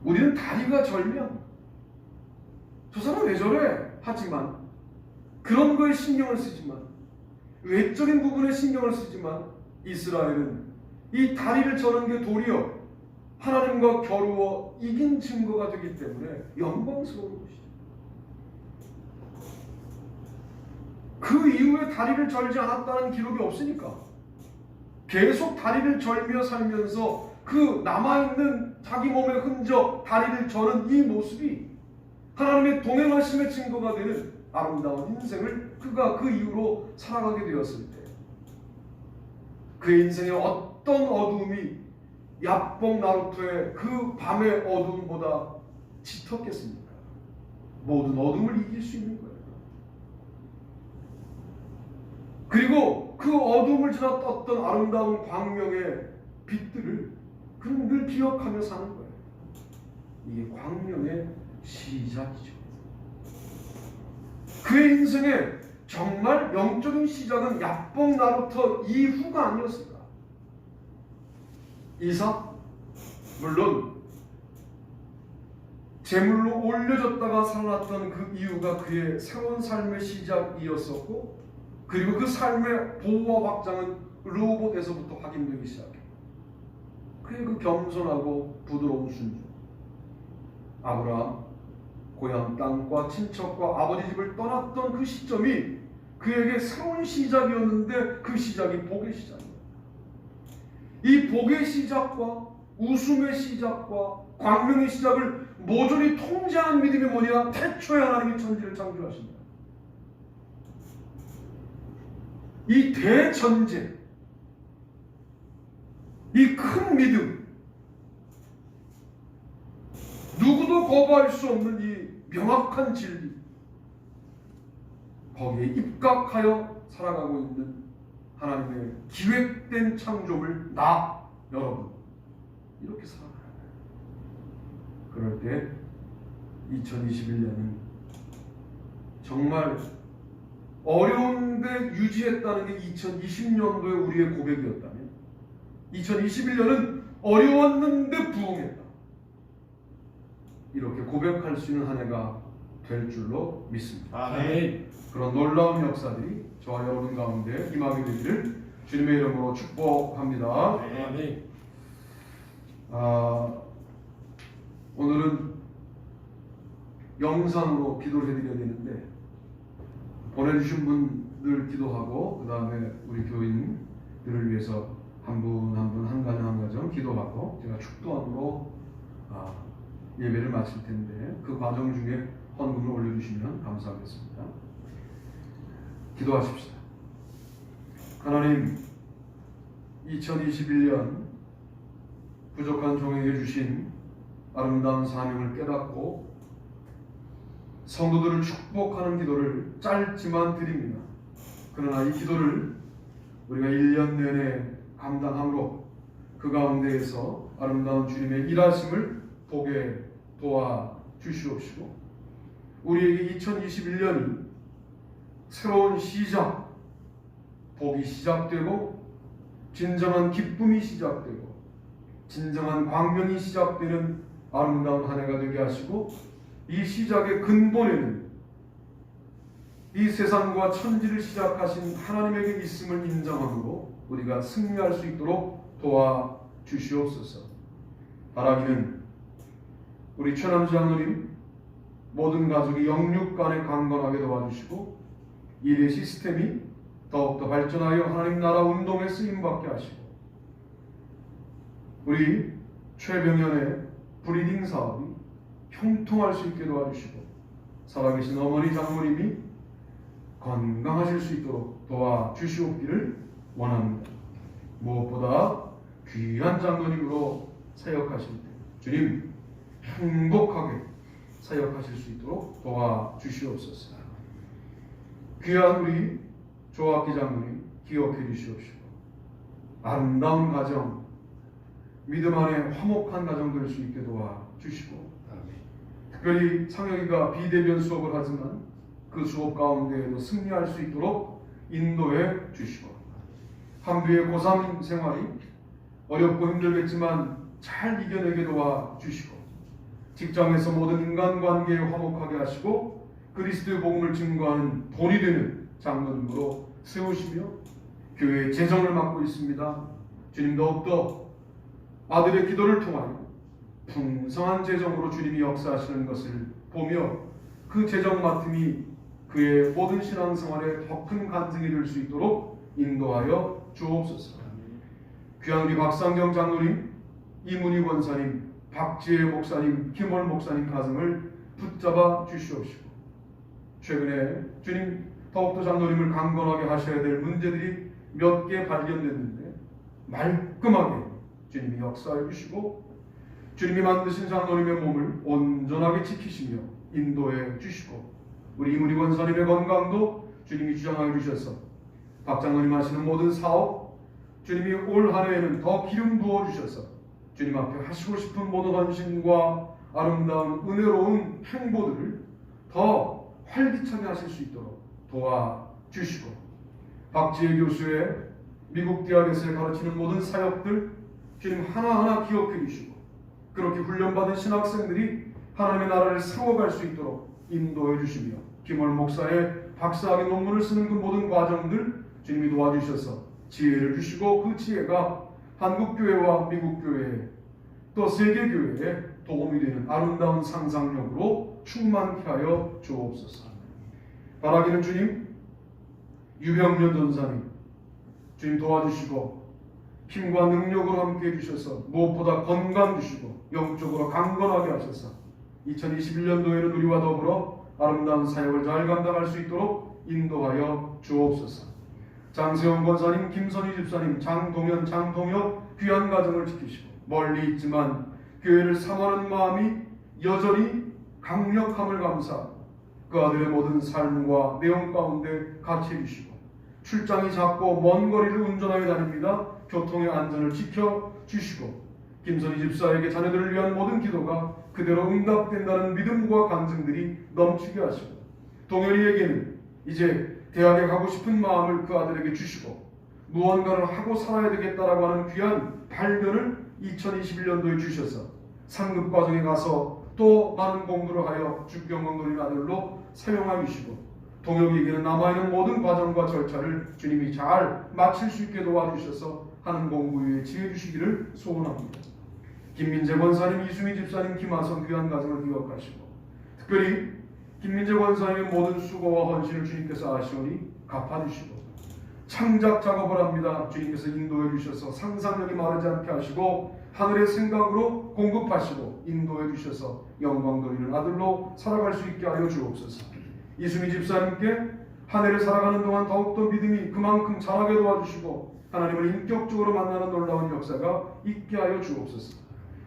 우리는 다리가 절면 저 사람 왜 저래? 하지만 그런 거에 신경을 쓰지만, 외적인 부분에 신경을 쓰지만, 이스라엘은 이 다리를 저는 게 도리어 하나님과 겨루어 이긴 증거가 되기 때문에 영광스러운 것이죠. 그 이후에 다리를 절지 않았다는 기록이 없으니까 계속 다리를 절며 살면서 그 남아있는 자기 몸의 흔적, 다리를 저는 이 모습이 하나님의 동행하심의 증거가 되는 아름다운 인생을 그가 그 이후로 살아가게 되었을 때, 그의 인생의 어떤 어두움이 야복 나루토의 그 밤의 어두움보다 짙었겠습니까? 모든 어둠을 이길 수 있는 거예요. 그리고 그 어둠을 지나 떴던 아름다운 광명의 빛들을 그는 늘 기억하며 사는 거예요. 이게 광명의 시작이죠. 그의 인생의 정말 영적인 시작은 야복 나루터 이후가 아니었을까? 이삭, 물론 제물로 올려졌다가 살아났던 그 이유가 그의 새로운 삶의 시작이었었고, 그리고 그 삶의 보호와 확장은 르호봇에서부터 확인되기 시작해요. 그의 그 겸손하고 부드러운 순종, 아브라함 고향 땅과 친척과 아버지 집을 떠났던 그 시점이 그에게 새로운 시작이었는데, 그 시작이 복의 시작이에요. 이 복의 시작과 웃음의 시작과 광명의 시작을 모조리 통제하는 믿음이 뭐냐? 태초에 하나님이 천지를 창조하신다. 이 대전제, 이 큰 믿음, 누구도 거부할 수 없는 이 명확한 진리, 거기에 입각하여 살아가고 있는 하나님의 기획된 창조물, 나, 여러분, 이렇게 살아가야 돼요. 그럴 때 2021년은 정말 어려운데 유지했다는 게 2020년도에 우리의 고백이었다면, 2021년은 어려웠는데 부흥했다, 이렇게 고백할 수 있는 한 해가 될 줄로 믿습니다. 아멘. 그런 놀라운 역사들이 저와 여러분 가운데 임하게 되기를 주님의 이름으로 축복합니다. 아멘. 오늘은 영상으로 기도를 해드려야 되는데, 보내주신 분들 기도하고 그 다음에 우리 교인들을 위해서 한 분 한 분 한 가정 한 가정 기도하고 제가 축도함으로 예배를 마칠 텐데, 그 과정 중에 헌금을 올려주시면 감사하겠습니다. 기도하십시다. 하나님, 2021년 부족한 종에게 주신 아름다운 사명을 깨닫고 성도들을 축복하는 기도를 짧지만 드립니다. 그러나 이 기도를 우리가 1년 내내 감당함으로 그 가운데에서 아름다운 주님의 일하심을 보게 도와주시옵시고, 우리에게 2021년이 새로운 시작, 복이 시작되고 진정한 기쁨이 시작되고 진정한 광명이 시작되는 아름다운 한 해가 되게 하시고, 이 시작의 근본에는 이 세상과 천지를 시작하신 하나님에게 있음을 인정함으로 우리가 승리할 수 있도록 도와주시옵소서. 바라기는 우리 최남주 장로님 모든 가족이 영육 간에 강건하게 도와주시고, 일의 시스템이 더욱더 발전하여 하나님 나라 운동에 쓰임받게 하시고, 우리 최병현의 브리딩 사업이 형통할 수 있게 도와주시고, 살아계신 어머니 장모님이 건강하실 수 있도록 도와주시옵기를 원합니다. 무엇보다 귀한 장로님으로 사역하실 때 주님 행복하게 사역하실 수 있도록 도와주시옵소서. 귀한 우리 조학기 장로님 기억해 주시옵시고, 아름다운 가정, 믿음 안에 화목한 가정 될 수 있게 도와주시고, 특별히 상혁이가 비대면 수업을 하지만 그 수업 가운데에도 승리할 수 있도록 인도해 주시고, 한비의 고3 생활이 어렵고 힘들겠지만 잘 이겨내게 도와주시고, 직장에서 모든 인간관계에 화목하게 하시고 그리스도의 복음을 증거하는 본이 되는 장로님으로 세우시며, 교회의 재정을 맡고 있습니다. 주님 더욱더 아들의 기도를 통하여 풍성한 재정으로 주님이 역사하시는 것을 보며 그 재정 맡음이 그의 모든 신앙생활에 더 큰 간증이 될 수 있도록 인도하여 주옵소서. 귀한 우리 박상경 장로님, 이문희 권사님, 박지혜 목사님, 김월 목사님 가정을 붙잡아 주시옵시고, 최근에 주님 더욱더 장로님을 강건하게 하셔야 될 문제들이 몇 개 발견됐는데 말끔하게 주님이 역사해 주시고, 주님이 만드신 장로님의 몸을 온전하게 지키시며 인도해 주시고, 우리 이문희 권사님의 건강도 주님이 주장하여 주셔서 박 장로님 하시는 모든 사업 주님이 올 한 해에는 더 기름 부어 주셔서 주님 앞에 하시고 싶은 모든 헌신과 아름다운 은혜로운 행보들을 더 활기차게 하실 수 있도록 도와주시고, 박지혜 교수의 미국 대학에서 가르치는 모든 사역들 주님 하나하나 기억해 주시고, 그렇게 훈련받은 신학생들이 하나님의 나라를 세워갈 수 있도록 인도해 주시며, 김월 목사의 박사학위 논문을 쓰는 그 모든 과정들 주님이 도와주셔서 지혜를 주시고, 그 지혜가 한국교회와 미국교회 또 세계교회에 도움이 되는 아름다운 상상력으로 충만케 하여 주옵소서. 바라기는 주님 유병년 전사님 주님 도와주시고 힘과 능력으로 함께 해주셔서 무엇보다 건강 주시고 영적으로 강건하게 하셔서 2021년도에는 우리와 더불어 아름다운 사역을 잘 감당할 수 있도록 인도하여 주옵소서. 장세원 권사님, 김선희 집사님, 장동현, 장동혁 귀한 가정을 지키시고, 멀리 있지만 교회를 사모하는 마음이 여전히 강력함을 감사하고 그 아들의 모든 삶과 내용 가운데 같이 해주시고, 출장이 작고 먼 거리를 운전하여 다닙니다. 교통의 안전을 지켜주시고, 김선희 집사에게 자녀들을 위한 모든 기도가 그대로 응답된다는 믿음과 간증들이 넘치게 하시고, 동현이에게는 이제 대학에 가고 싶은 마음을 그 아들에게 주시고 무언가를 하고 살아야 되겠다라고 하는 귀한 발견을 2021년도에 주셔서 상급 과정에 가서 또 많은 공부를 하여 주경영 노린 아들로 사용하여 주시고, 동혁이에게는 남아있는 모든 과정과 절차를 주님이 잘 마칠 수 있게 도와주셔서 하는 공부 위에 지혜 주시기를 소원합니다. 김민재 권사님, 이수미 집사님, 김하성 귀한 가정을 기억하시고, 특별히 김민재 권사님의 모든 수고와 헌신을 주님께서 아시오니 갚아주시고, 창작 작업을 합니다. 주님께서 인도해 주셔서 상상력이 마르지 않게 하시고 하늘의 생각으로 공급하시고 인도해 주셔서 영광 돌리는 아들로 살아갈 수 있게 하여 주옵소서. 이수미 집사님께 한 해를 살아가는 동안 더욱더 믿음이 그만큼 자라게 도와주시고 하나님을 인격적으로 만나는 놀라운 역사가 있게 하여 주옵소서.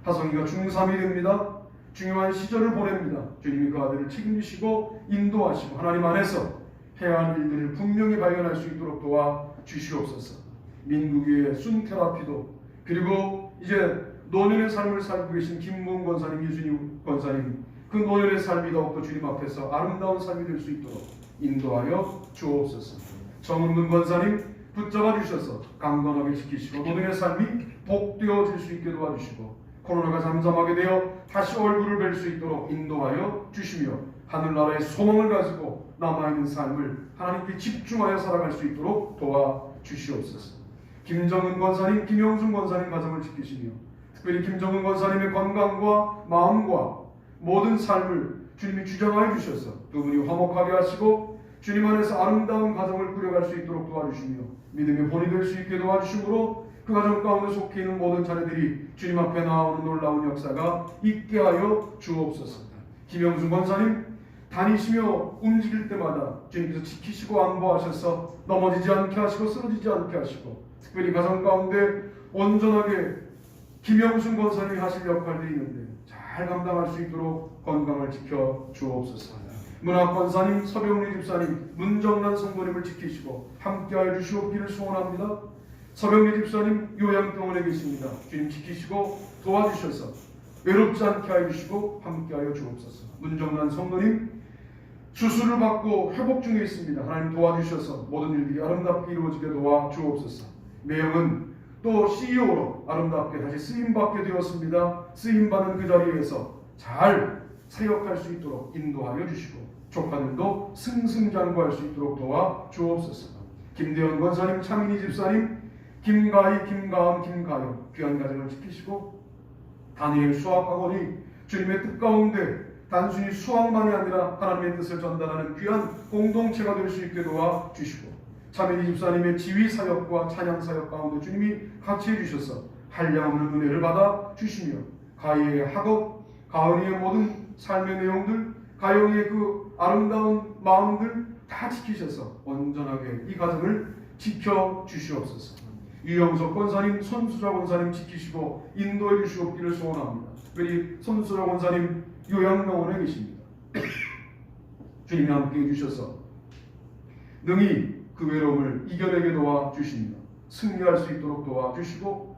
하성이가 중3이 됩니다. 중요한 시절을 보냅니다. 주님이 그 아들을 책임지시고 인도하시고 하나님 안에서 해야 할 일들을 분명히 발견할 수 있도록 도와주시옵소서. 민국의 순테라피도, 그리고 이제 노년의 삶을 살고 계신 김무은 권사님, 이준희 권사님, 그 노년의 삶이 더욱더 주님 앞에서 아름다운 삶이 될 수 있도록 인도하여 주옵소서. 정은근 권사님 붙잡아 주셔서 강건하게 지키시고 모든의 삶이 복되어질 수 있게 도와주시고 코로나가 잠잠하게 되어 다시 얼굴을 뵐 수 있도록 인도하여 주시며 하늘나라의 소망을 가지고 남아있는 삶을 하나님께 집중하여 살아갈 수 있도록 도와주시옵소서. 김정은 권사님, 김영순 권사님 가정을 지키시며 특별히 김정은 권사님의 건강과 마음과 모든 삶을 주님이 주장하여 주셔서 두 분이 화목하게 하시고 주님 안에서 아름다운 가정을 꾸려갈 수 있도록 도와주시며 믿음의 본이 될 수 있게 도와주심으로 그 가정 가운데 속해 있는 모든 자녀들이 주님 앞에 나오는 놀라운 역사가 있게 하여 주옵소서. 김영순 권사님 다니시며 움직일 때마다 주님께서 지키시고 안보하셔서 넘어지지 않게 하시고 쓰러지지 않게 하시고 특별히 가정 가운데 온전하게 김영순 권사님이 하실 역할들이 있는데 잘 감당할 수 있도록 건강을 지켜 주옵소서. 문학 권사님, 서병리 집사님, 문정란 성도님을 지키시고 함께하여 주시옵기를 소원합니다. 서병리 집사님 요양병원에 계십니다. 주님 지키시고 도와주셔서 외롭지 않게 하여 주시고 함께하여 주옵소서. 문정란 성도님 수술을 받고 회복 중에 있습니다. 하나님 도와주셔서 모든 일들이 아름답게 이루어지게 도와주옵소서. 매형은 또 CEO로 아름답게 다시 쓰임받게 되었습니다. 쓰임받은 그 자리에서 잘 사역할 수 있도록 인도하여 주시고 조카들도 승승장구할 수 있도록 도와주옵소서. 김대현 권사님, 차민희 집사님, 김가희, 김가은, 김가영 귀한 가정을 지키시고 다니엘 수학학원이 주님의 뜻 가운데 단순히 수학만이 아니라 하나님의 뜻을 전달하는 귀한 공동체가 될 수 있게 도와주시고 차민희 집사님의 지휘사역과 찬양사역 가운데 주님이 같이 해주셔서 한량없는 은혜를 받아 주시며 가희의 학업, 가은이의 모든 삶의 내용들, 가영이의 그 아름다운 마음들 다 지키셔서 온전하게 이 가정을 지켜주시옵소서. 유영석 권사님, 손수자 권사님 지키시고 인도해 주시옵기를 소원합니다. 특별히 손수자 권사님 요양병원에 계십니다. 주님이 함께 해주셔서 능히 그 외로움을 이겨내게 도와주십니다. 승리할 수 있도록 도와주시고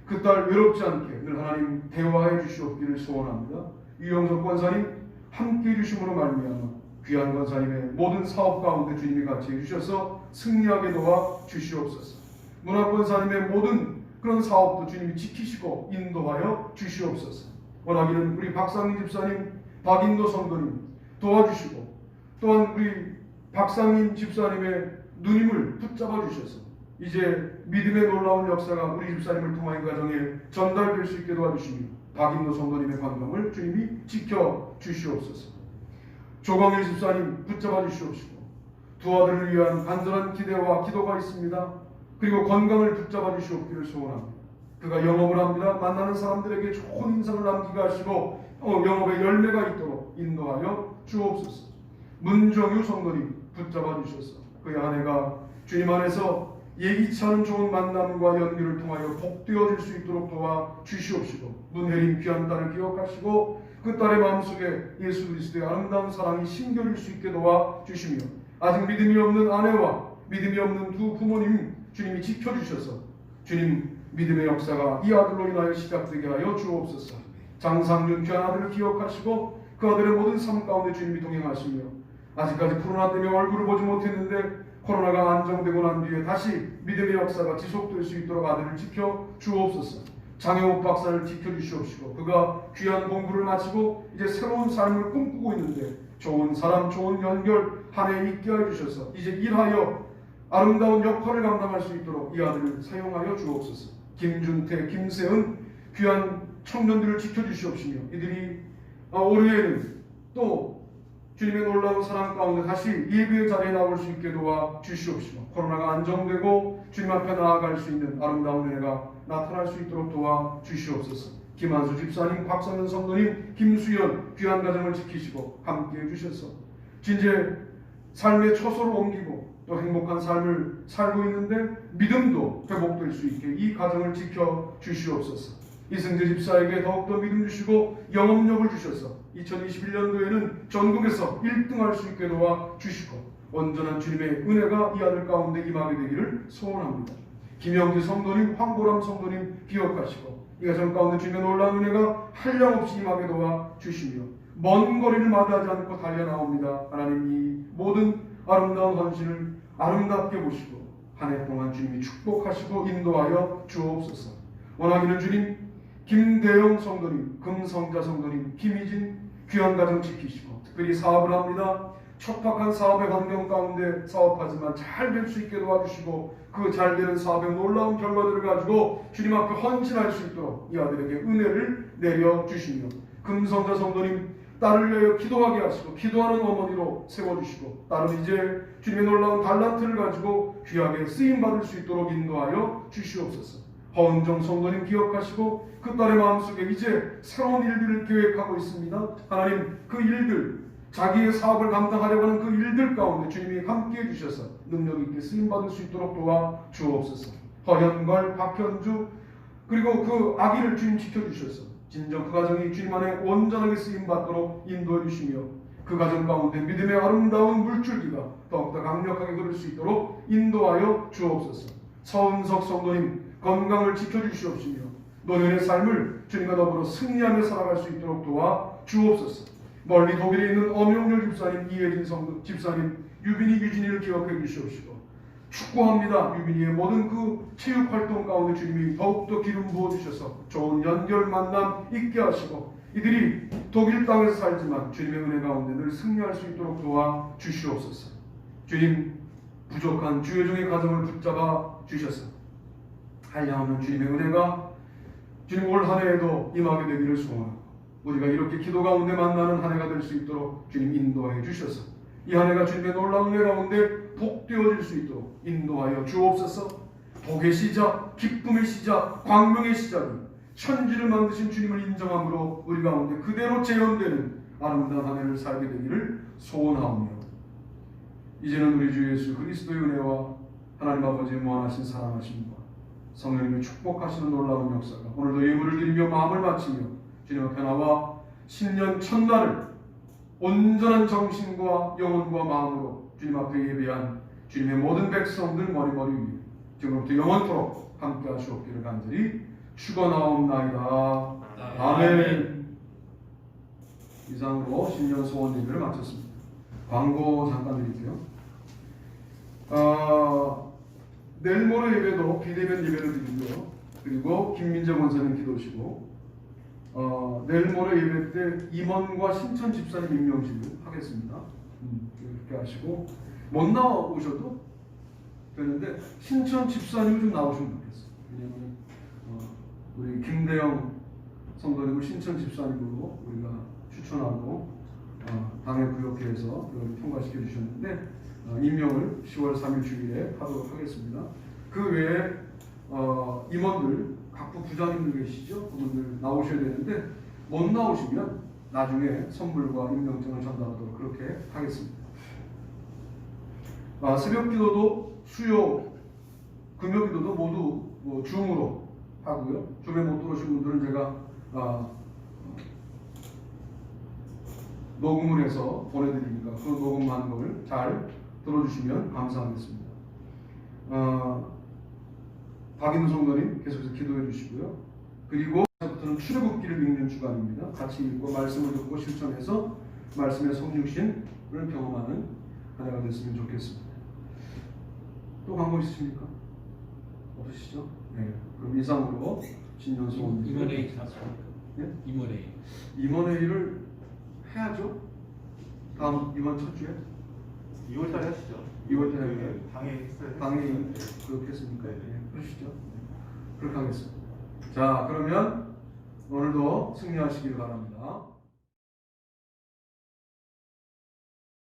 그 딸 외롭지 않게 늘 하나님 대화해 주시옵기를 소원합니다. 유영석 권사님 함께 해주심으로 말미암아 귀한 권사님의 모든 사업 가운데 주님이 같이 해주셔서 승리하게 도와주시옵소서. 문학 권사님의 모든 그런 사업도 주님이 지키시고 인도하여 주시옵소서. 원하기는 우리 박상희 집사님, 박인도 성도님 도와주시고 또한 우리 박상인 집사님의 누님을 붙잡아 주셔서 이제 믿음의 놀라운 역사가 우리 집사님을 통한 가정에 전달될 수 있게 도와주시며 박인도 성도님의 건강을 주님이 지켜 주시옵소서. 조광일 집사님 붙잡아 주시옵시고 두 아들을 위한 간절한 기대와 기도가 있습니다. 그리고 건강을 붙잡아 주시옵기를 소원합니다. 그가 영업을 합니다. 만나는 사람들에게 좋은 인상을 남기게 하시고 영업의 열매가 있도록 인도하여 주옵소서. 문정유 성도님 붙잡아 주셔서 그의 아내가 주님 안에서 예기치 않은 좋은 만남과 연결을 통하여 복되어질 수 있도록 도와주시옵시고 문혜림 귀한 딸을 기억하시고 그 딸의 마음속에 예수 그리스도의 아름다운 사랑이 심겨질 수 있게 도와주시며 아직 믿음이 없는 아내와 믿음이 없는 두 부모님 주님이 지켜주셔서 주님 믿음의 역사가 이 아들로 인하여 시작되게 하여 주옵소서. 장상윤 귀한 아들을 기억하시고 그 아들의 모든 삶 가운데 주님이 동행하시며 아직까지 코로나 때문에 얼굴을 보지 못했는데 코로나가 안정되고 난 뒤에 다시 믿음의 역사가 지속될 수 있도록 아들을 지켜 주옵소서. 장영욱 박사를 지켜주시옵시고 그가 귀한 공부를 마치고 이제 새로운 삶을 꿈꾸고 있는데 좋은 사람, 좋은 연결 한 해 있게 해주셔서 이제 일하여 아름다운 역할을 감당할 수 있도록 이 아들을 사용하여 주옵소서. 김준태, 김세은 귀한 청년들을 지켜주시옵시며 이들이 올해에는 또 주님의 놀라운 사랑 가운데 다시 예배의 자리에 나올 수 있게 도와주시옵시고 코로나가 안정되고 주님 앞에 나아갈 수 있는 아름다운 은혜가 나타날 수 있도록 도와주시옵소서. 김한수 집사님, 박성현 성도님, 김수연 귀한 가정을 지키시고 함께해 주셔서 진짜 삶의 처소를 옮기고 또 행복한 삶을 살고 있는데 믿음도 회복될 수 있게 이 가정을 지켜 주시옵소서. 이승재 집사에게 더욱더 믿음 주시고 영업력을 주셔서 2021년도에는 전국에서 1등할 수 있게 도와주시고 온전한 주님의 은혜가 이 아들 가운데 임하게 되기를 소원합니다. 김영지 성도님, 황보람 성도님 기억하시고 이 가정 가운데 주님의 놀라운 은혜가 한량없이 임하게 도와주시며 먼 거리를 마다하지 않고 달려나옵니다. 하나님 이 모든 아름다운 헌신을 아름답게 보시고 한 해 동안 주님이 축복하시고 인도하여 주옵소서. 원하기는 주님 김대영 성도님, 금성자 성도님, 김희진 귀한 가정 지키시고 특별히 사업을 합니다. 척박한 사업의 환경 가운데 사업하지만 잘 될 수 있게 도와주시고 그 잘 되는 사업의 놀라운 결과들을 가지고 주님 앞에 헌신할 수 있도록 이 아들에게 은혜를 내려주시며 금성자 성도님 딸을 위하여 기도하게 하시고 기도하는 어머니로 세워주시고 딸은 이제 주님의 놀라운 달란트를 가지고 귀하게 쓰임받을 수 있도록 인도하여 주시옵소서. 허은정 성도님 기억하시고 그 딸의 마음속에 이제 새로운 일들을 계획하고 있습니다. 하나님 그 일들 자기의 사업을 감당하려고 하는 그 일들 가운데 주님이 함께해 주셔서 능력 있게 쓰임받을 수 있도록 도와주옵소서. 허현걸, 박현주 그리고 그 아기를 주님 지켜주셔서 진정 그 가정이 주님 안에 온전하게 쓰임받도록 인도해 주시며 그 가정 가운데 믿음의 아름다운 물줄기가 더욱더 강력하게 흐를 수 있도록 인도하여 주옵소서. 서은석 성도님 건강을 지켜주시옵시며 노년의 삶을 주님과 더불어 승리하며 살아갈 수 있도록 도와주옵소서. 멀리 독일에 있는 엄영렬 집사님, 이혜진 성도 집사님, 유빈이 유진이를 기억해 주시옵시고 축복합니다. 유빈이의 모든 그 체육활동 가운데 주님이 더욱더 기름 부어주셔서 좋은 연결 만남 있게 하시고 이들이 독일 땅에서 살지만 주님의 은혜 가운데 늘 승리할 수 있도록 도와주시옵소서. 주님 부족한 주여종의 가정을 붙잡아 주셔서 한량없는 주님의 은혜가 주님 올 한 해에도 임하게 되기를 소원하고 우리가 이렇게 기도 가운데 만나는 한 해가 될 수 있도록 주님 인도해 주셔서 이 한 해가 주님의 놀라운 은혜 가운데 복되어질 수 있도록 인도하여 주옵소서. 복의 시작, 기쁨의 시작, 광명의 시작이 천지를 만드신 주님을 인정함으로 우리 가운데 그대로 재현되는 아름다운 한 해를 살게 되기를 소원하오며 이제는 우리 주 예수 그리스도의 은혜와 하나님 아버지의 무한하신 사랑하심과 성령님의 축복하시는 놀라운 역사가 오늘도 예물을 드리며 마음을 바치며 주님 앞에 나와 신년 첫날을 온전한 정신과 영혼과 마음으로 주님 앞에 예배한 주님의 모든 백성들 머리머리 위에 지금부터 영원토록 함께 하시옵기를 간절히 축원하옵나이다. 아멘. 이상으로 신년 소원 예배를 마쳤습니다. 광고 잠깐 드릴게요. 내일 모레 예배도 비대면 예배를 드리고요. 그리고 김민재 원사님 기도시고 내일 모레 예배 때 임원과 신천 집사님 임명식을 하겠습니다. 이렇게 하시고 못 나오셔도 되는데 신천 집사님이 좀 나오시면 좋겠어요. 왜냐하면 우리 김대영 성도님을 신천 집사님으로 우리가 추천하고 당에 부역해서 이걸 통과시켜 주셨는데 임명을 10월 3일 주일에 하도록 하겠습니다. 그 외에 임원들 각부 부장님들 계시죠? 그분들 나오셔야 되는데 못 나오시면 나중에 선물과 임명장을 전달하도록 그렇게 하겠습니다. 새벽기도도 수요, 금요기도도 모두 줌으로 하고요. 줌에 못 들어오신 분들은 제가 녹음을 해서 보내드리니까 그 녹음한 걸 잘 들어주시면 감사하겠습니다. 박인우 성도님 계속해서 기도해 주시고요. 그리고 부터는 출애굽기를 읽는 주간입니다. 같이 읽고 말씀을 듣고 실천해서 말씀의 성육신을 경험하는 한 해가 됐으면 좋겠습니다. 또 광고 있으십니까? 없으시죠? 네. 그럼 이상으로 신년 소원 임원회의 네? 임원회의를 해야죠. 다음 이번 첫 주에 2월달에 하시죠. 2월달에 할까요? 당에 했어요. 당연히 그렇게 했습니까? 네. 그러시죠. 네. 그렇게 하겠습니다. 자, 그러면 오늘도 승리하시길 바랍니다.